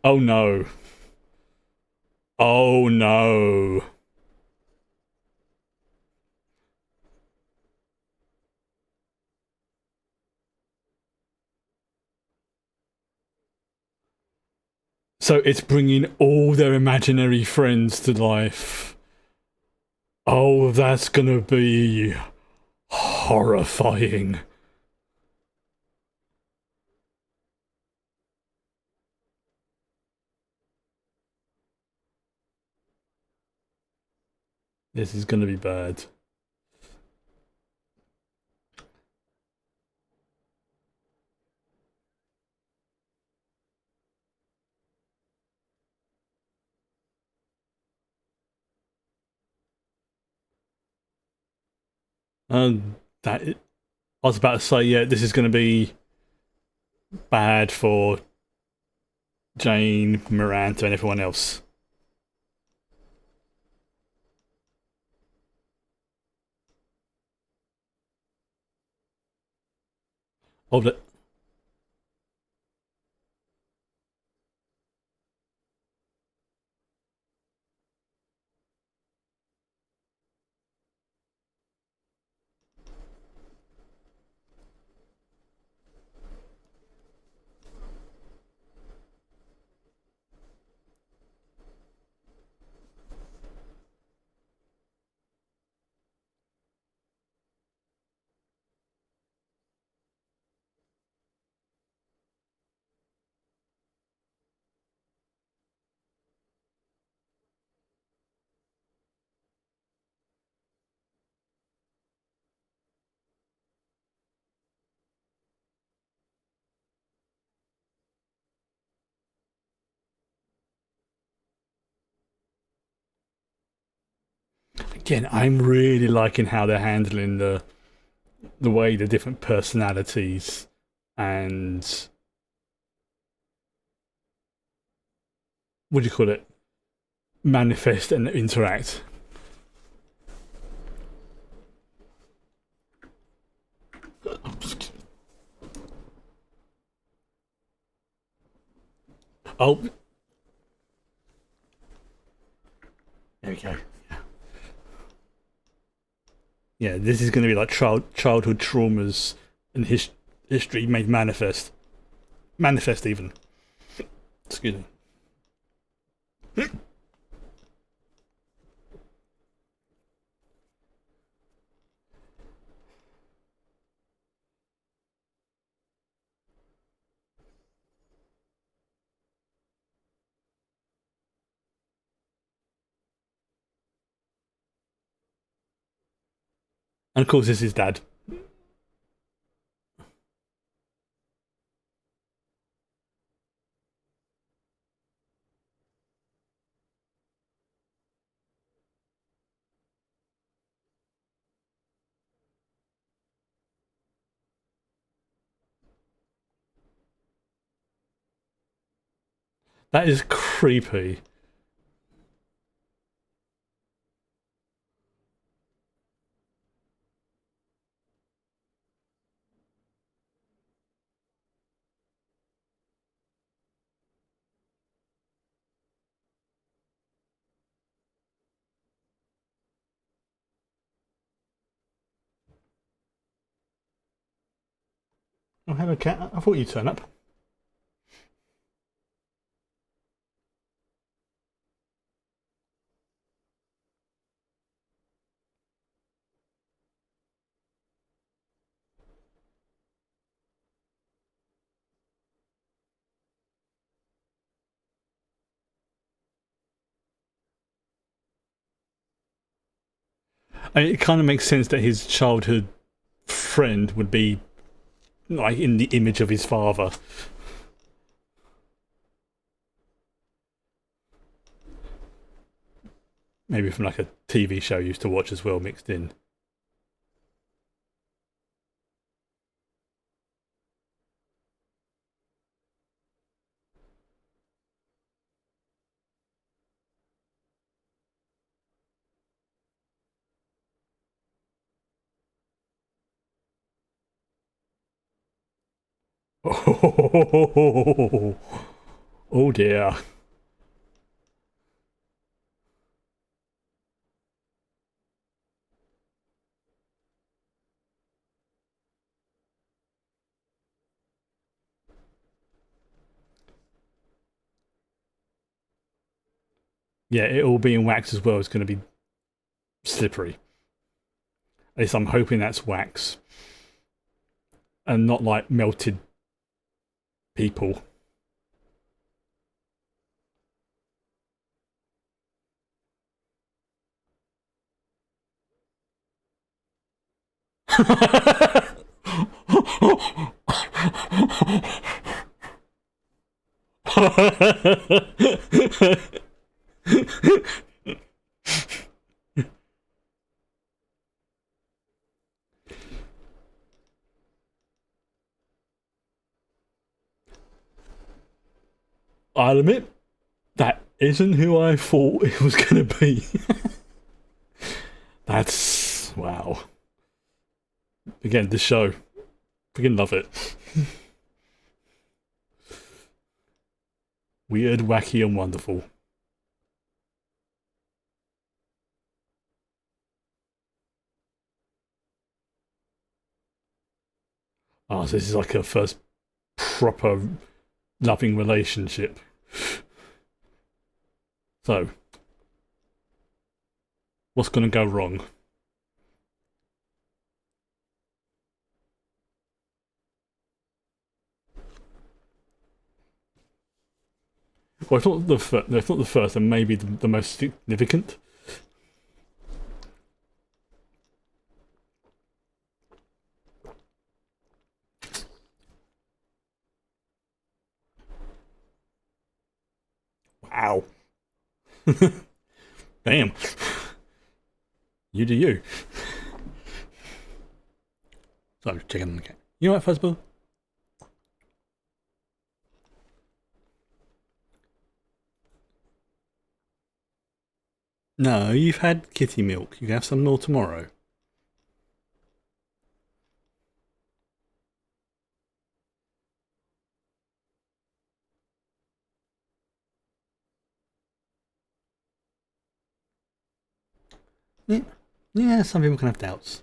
Oh no. Oh no. So it's bringing all their imaginary friends to life. Oh, that's gonna be horrifying. This is gonna be bad. That I was about to say, yeah, this is gonna be bad for Jane, Miranda, and everyone else. Oh, again, I'm really liking how they're handling the way the different personalities and what do you call it manifest and interact. Oh, there we go. Yeah, this is going to be like childhood traumas and history made manifest. Manifest even. Excuse me. And of course, this is Dad. That is creepy. Oh, hello, cat. I thought you'd turn up. It kind of makes sense that his childhood friend would be like in the image of his father. Maybe from like a TV show he used to watch as well, mixed in. Oh, oh dear. Yeah, it all being wax as well is going to be slippery. At least I'm hoping that's wax and not like melted people. I'll admit that isn't who I thought it was going to be. That's wow. Again, this show, freaking love it. Weird, wacky, and wonderful. Oh, so this is like a first proper loving relationship. So, what's going to go wrong? Well, if not the first, and maybe the most significant. Wow. Damn. You do you. So, checking the cat. You know what, Fuzzball? No, you've had kitty milk. You can have some more tomorrow. Yeah, yeah. Some people can have doubts.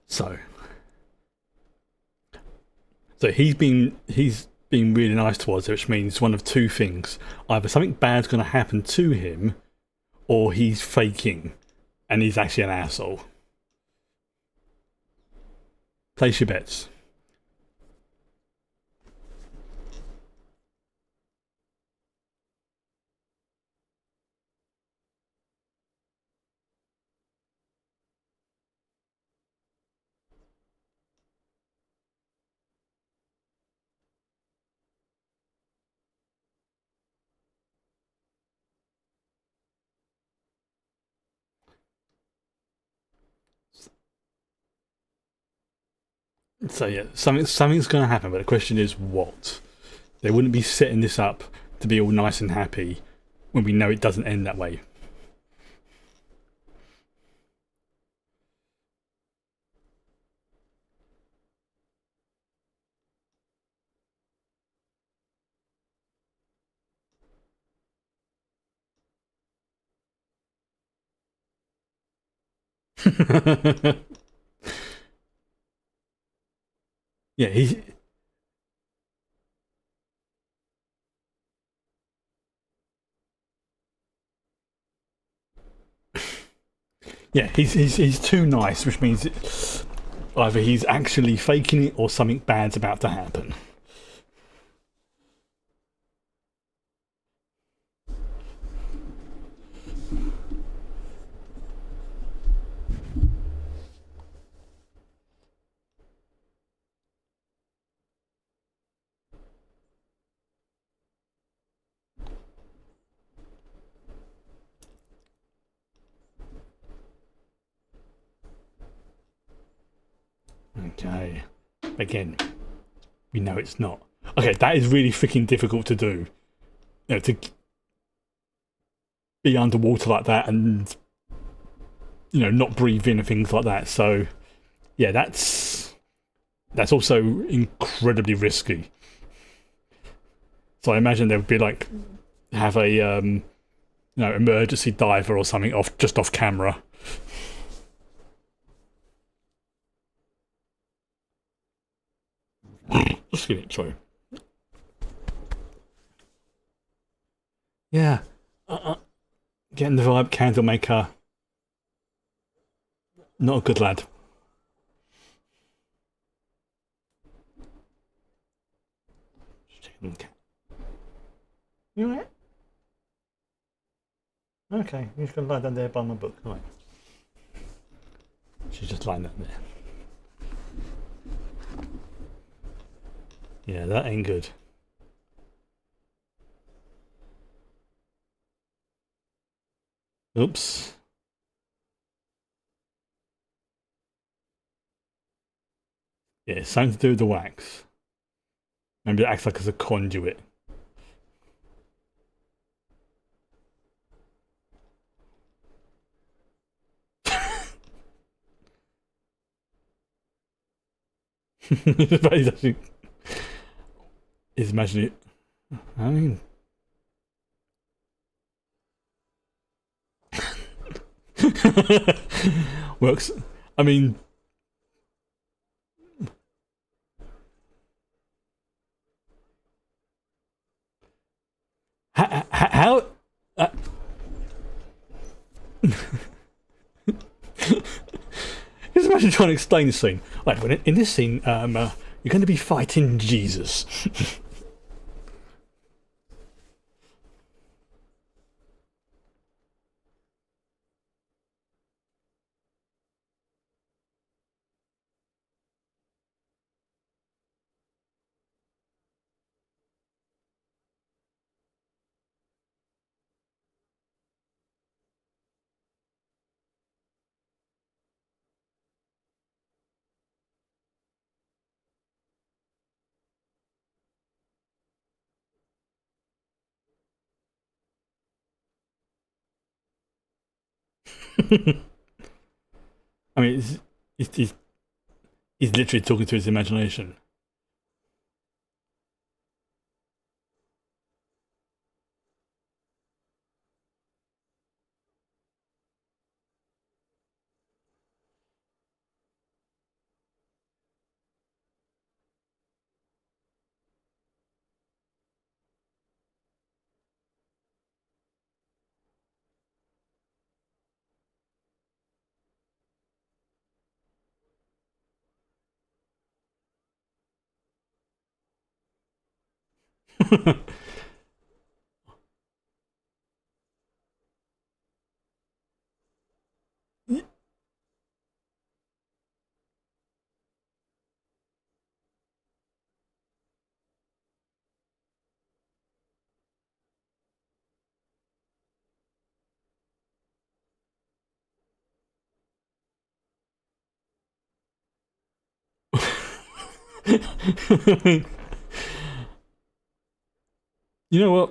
So, so he's been really nice towards her, which means one of two things: either something bad's going to happen to him, or he's faking, and he's actually an asshole. Place your bets. So yeah, something's going to happen, but the question is what? They wouldn't be setting this up to be all nice and happy when we know it doesn't end that way. Yeah, he's too nice, which means either he's actually faking it or something bad's about to happen. Okay. Again, we know it's not. Okay, that is really freaking difficult to do. You know, to be underwater like that and, you know, not breathe in and things like that. So, yeah, that's also incredibly risky. So I imagine there would be like have a you know, emergency diver or something off camera. Just kidding, sorry. Yeah, getting the vibe. Candle maker, not a good lad. You alright? Okay, you're just gonna lie down there by my book. All right. She's just lying down there. Yeah, that ain't good. Oops. Yeah, something to do with the wax. Maybe it acts like as a conduit. But he's actually is imagining it. I mean, works. I mean, how just imagine trying to explain the scene. Like, in this scene, you're going to be fighting Jesus. I mean, he's literally talking to his imagination. You know what?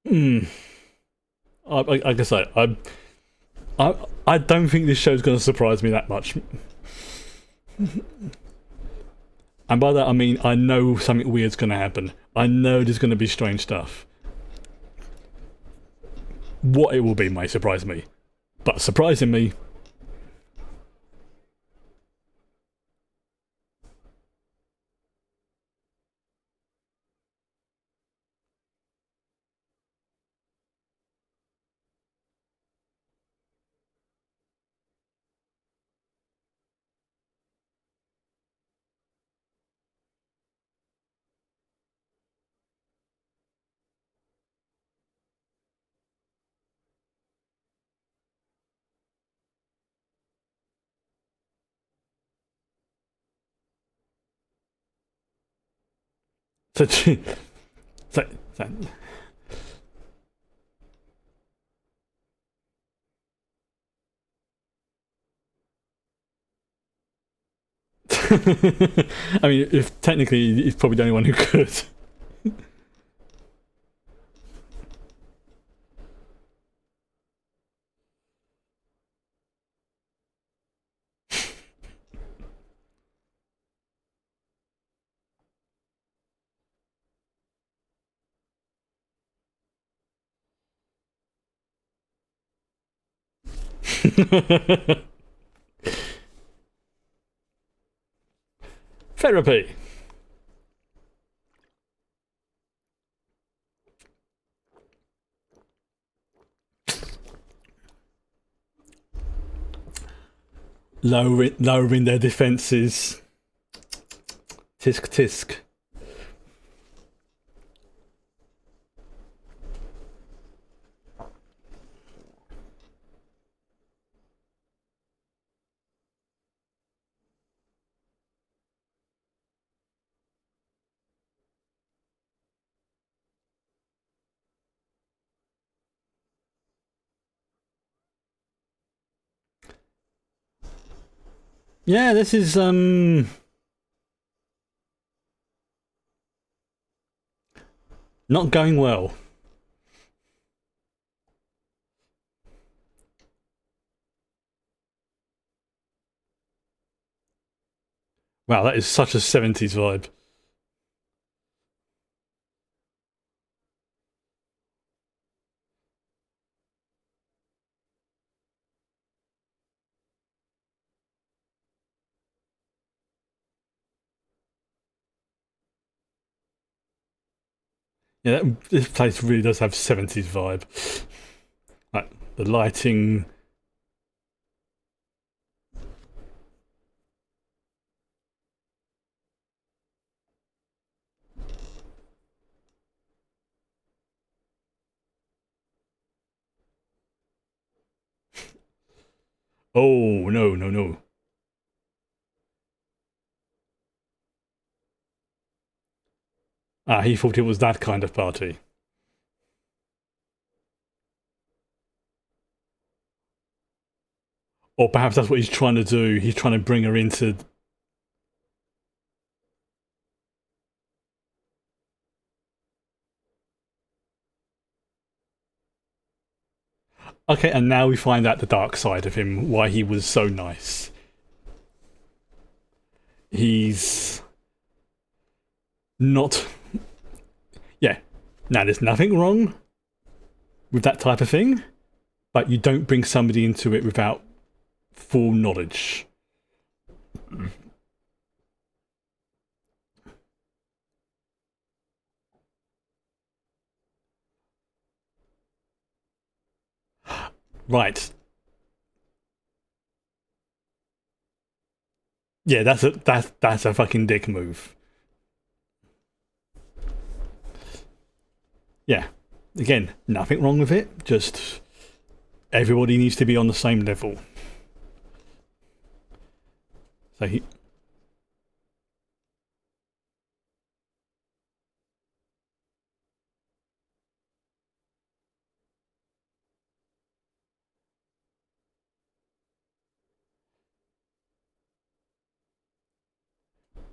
Mm. Like I say, I don't think this show's going to surprise me that much. And by that I mean I know something weird's going to happen. I know there's going to be strange stuff. What it will be might surprise me. But surprising me. So, so, so I mean, if technically he's probably the only one who could. Therapy. Lowering their defences. Tisk tisk. Yeah, this is not going well. Wow, that is such a 70s vibe. Yeah, this place really does have 70s vibe. Like the lighting. Oh, no, no, no. Ah, he thought it was that kind of party. Or perhaps that's what he's trying to do. He's trying to bring her into. Okay, and now we find out the dark side of him, why he was so nice. He's not. Yeah, now there's nothing wrong with that type of thing, but you don't bring somebody into it without full knowledge. Right. Yeah, that's a fucking dick move. Yeah. Again, nothing wrong with it. Just everybody needs to be on the same level. So he.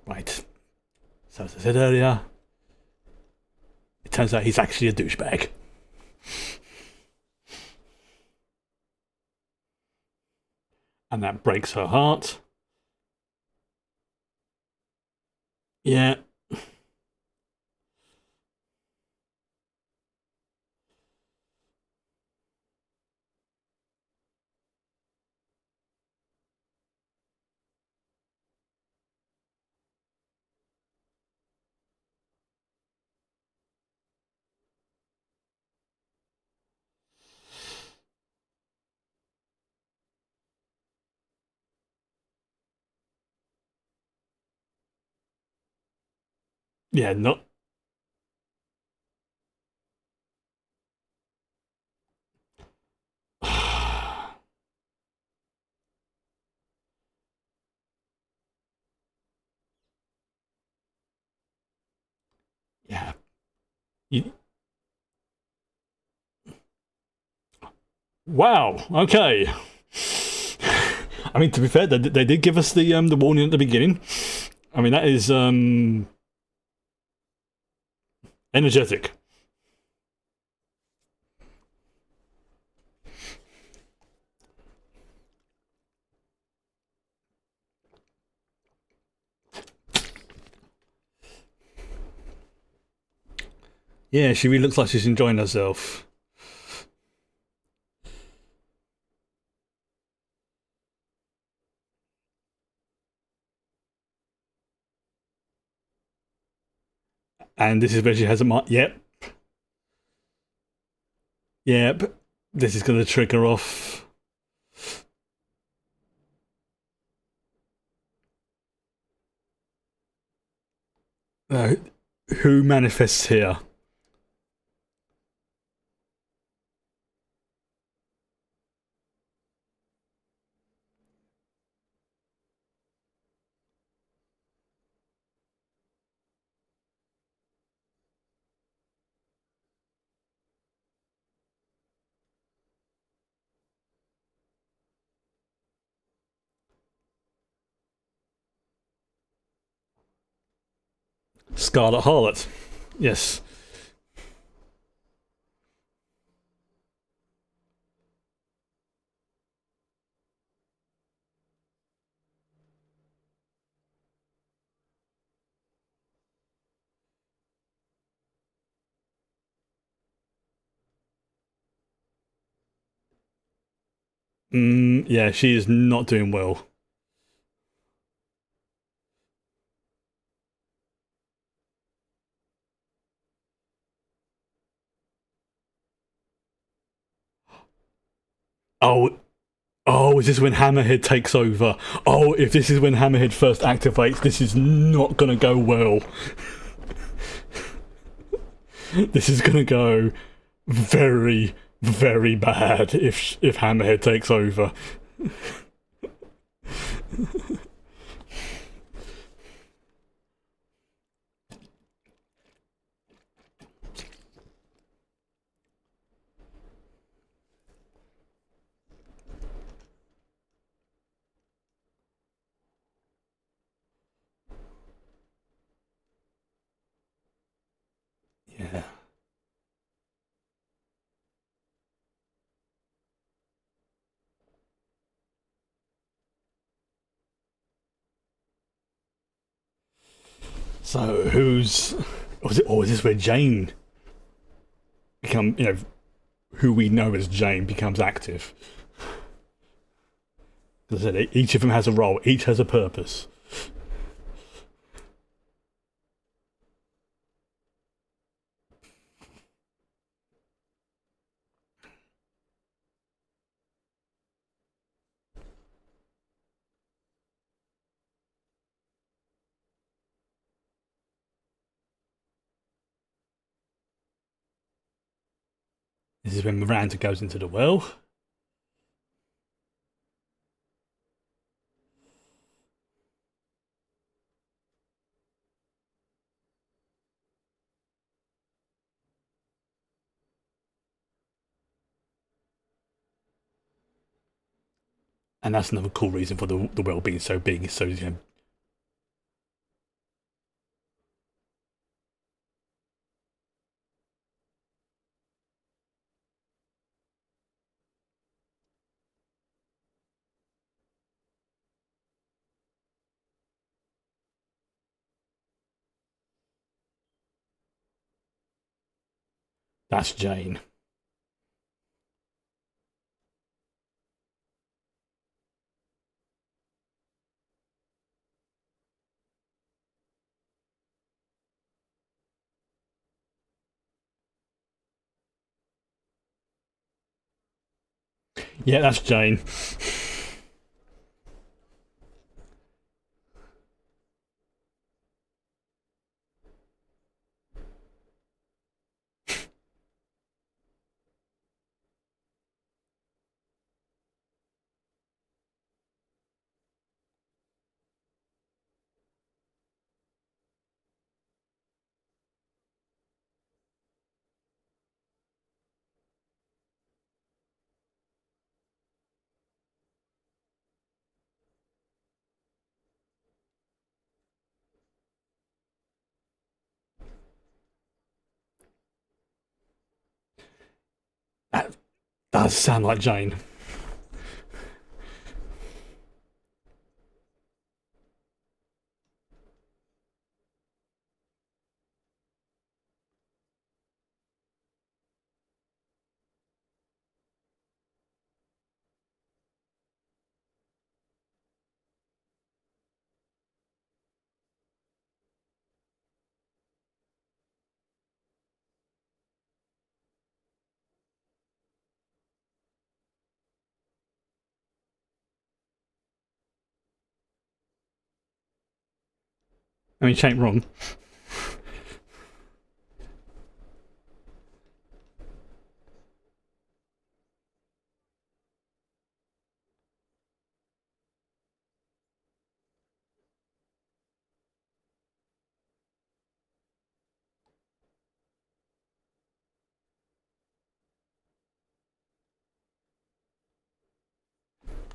Right. So as I said earlier, it turns out he's actually a douchebag. And that breaks her heart. Yeah. Yeah, not. Yeah. You, wow. Okay. I mean, to be fair, they did give us the warning at the beginning. I mean, that is energetic. Yeah, she really looks like she's enjoying herself. And this is where she has a mark. Yep, yep. This is going to trigger off. Uh, who manifests here? Scarlet Harlot. Yes. Yeah, she is not doing well. Oh, oh, is this when Hammerhead takes over? Oh, if this is when Hammerhead first activates, this is not gonna go well. This is gonna go very, very bad if Hammerhead takes over. Yeah. So who's was it? Or is this where Jane become? You know, who we know as Jane becomes active? As I said, each of them has a role. Each has a purpose. This is when Miranda goes into the well. And that's another cool reason for the well being so big. So that's Jane. Yeah, that's Jane. does sound like Jane. I mean, she ain't wrong.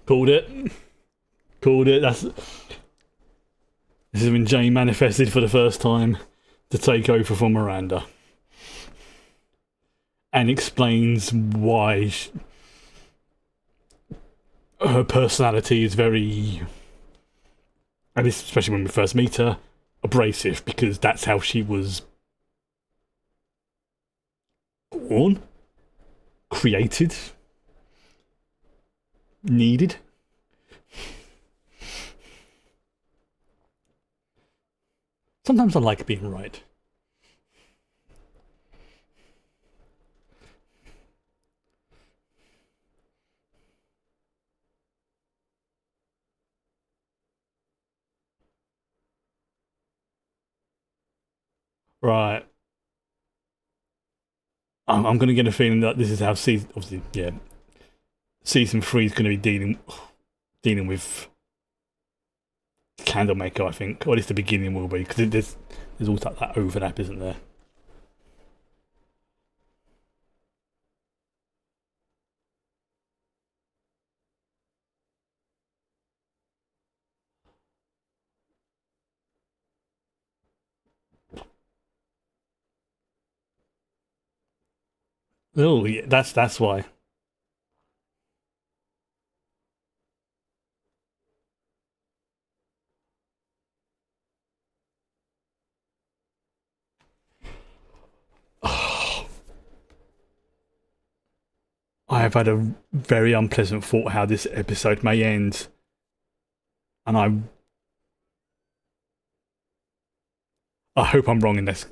Called it. Called it. This is when Jane manifested for the first time to take over for Miranda. And explains why her personality is very, and especially when we first meet her, abrasive, because that's how she was born, created, needed. Sometimes I like being right. Right. I'm going to get a feeling that this is how season, obviously, yeah, season 3 is going to be dealing with Candlemaker, I think, or at least the beginning will be, because there's also that overlap, isn't there? Oh, yeah, that's why. I have had a very unpleasant thought how this episode may end, and I hope I'm wrong in this.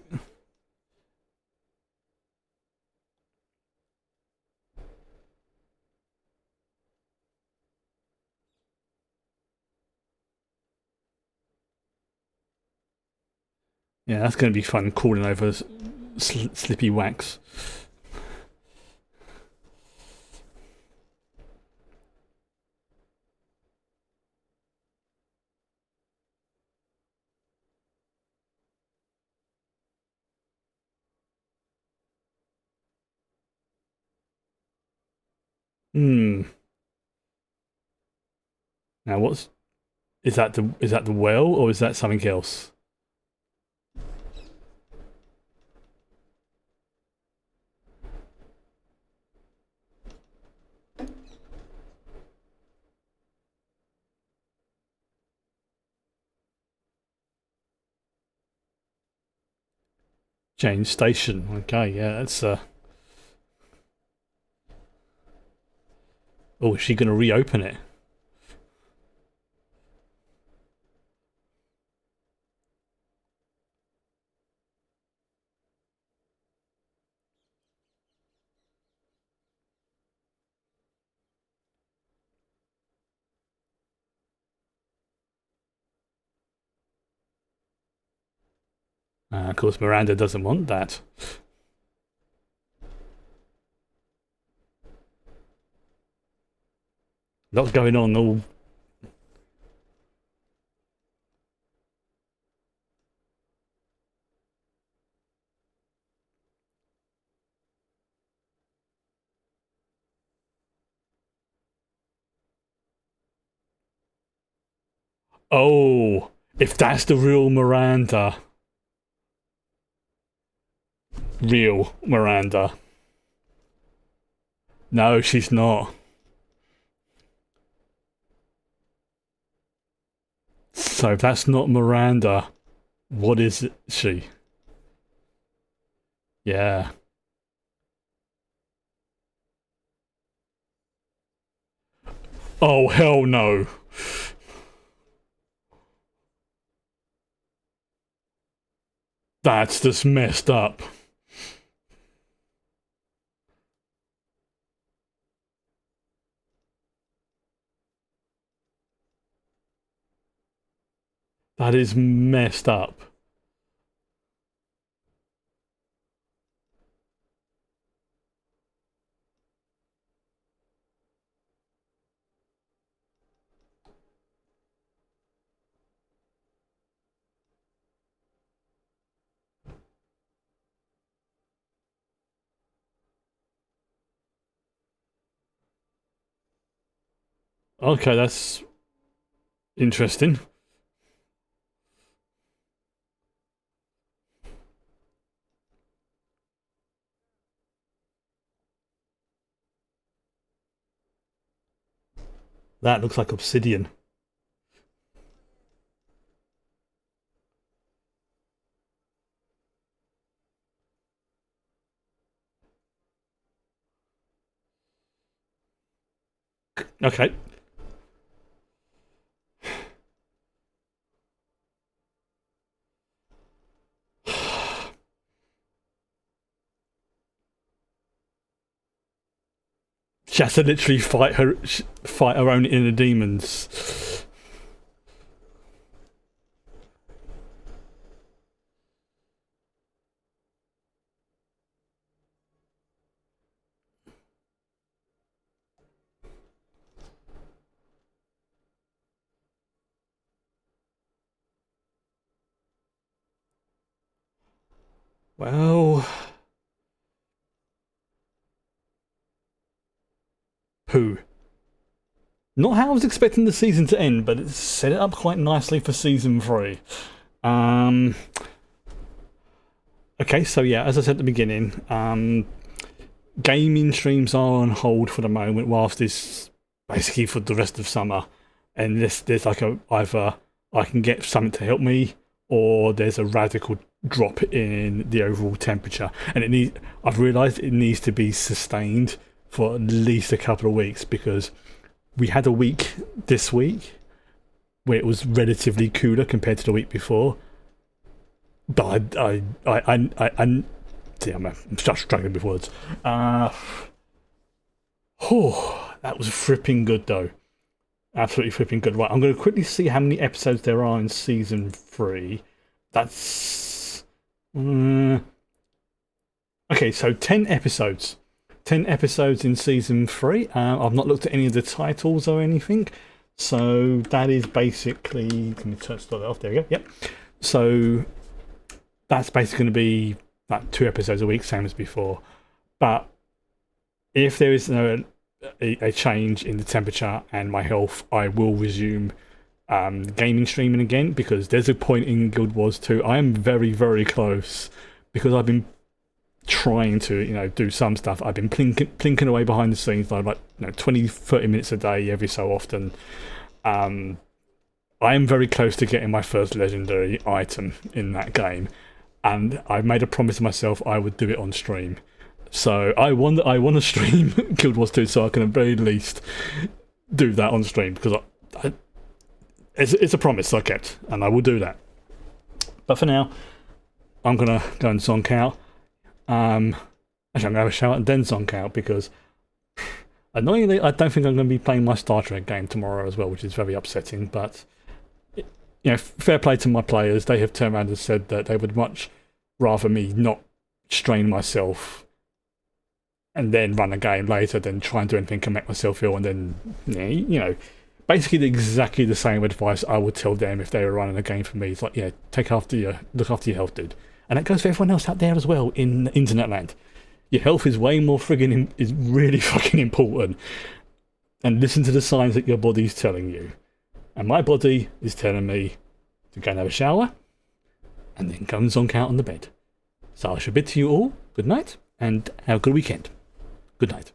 Yeah, that's going to be fun, calling over Slippy Wax. Hmm. Now, is that the well, or is that something else? Change station. Okay, yeah, that's oh, is she going to reopen it? Of course, Miranda doesn't want that. Lots going on. All. Oh, if that's the real Miranda, real Miranda. No, she's not. So if that's not Miranda, what is she? Yeah. Oh, hell no. That's just messed up. That is messed up. Okay, that's interesting. That looks like obsidian. Okay. She has to literally fight her own inner demons. Well, who? Not how I was expecting the season to end, but it's set it up quite nicely for season 3. Um, okay, so yeah, as I said at the beginning, gaming streams are on hold for the moment, whilst this basically for the rest of summer, and there's like a either I can get something to help me, or there's a radical drop in the overall temperature, and I've realised it needs to be sustained for at least a couple of weeks because we had a week this week where it was relatively cooler compared to the week before. But I see, I'm just struggling with words. That was fripping good though. Absolutely fripping good. Right, I'm going to quickly see how many episodes there are in season 3. That's okay. So 10 episodes. 10 episodes in season 3. I've not looked at any of the titles or anything. So that is basically. Let me turn that off. There we go. Yep. So that's basically going to be like 2 episodes a week, same as before. But if there is a change in the temperature and my health, I will resume gaming streaming again, because there's a point in Guild Wars 2. I am very, very close, because I've been trying to do some stuff. I've been plinking away behind the scenes like 20-30 minutes a day every so often. I am very close to getting my first legendary item in that game, and I made a promise to myself I would do it on stream. So I want to stream Guild Wars 2, so I can at the very least do that on stream, because it's a promise I kept, and I will do that. But for now, I'm gonna go and zonk out. Actually, I'm gonna have a shower and then zonk out, because annoyingly, I don't think I'm going to be playing my Star Trek game tomorrow as well, which is very upsetting. But fair play to my players. They have turned around and said that they would much rather me not strain myself and then run a game later than try and do anything and make myself ill, and then basically exactly the same advice I would tell them if they were running a game for me. It's like, look after your health, dude. And that goes for everyone else out there as well in internet land. Your health is way more is really fucking important. And listen to the signs that your body's telling you. And my body is telling me to go and have a shower and then go and zonk out on the bed. So I shall bid to you all good night and have a good weekend. Good night.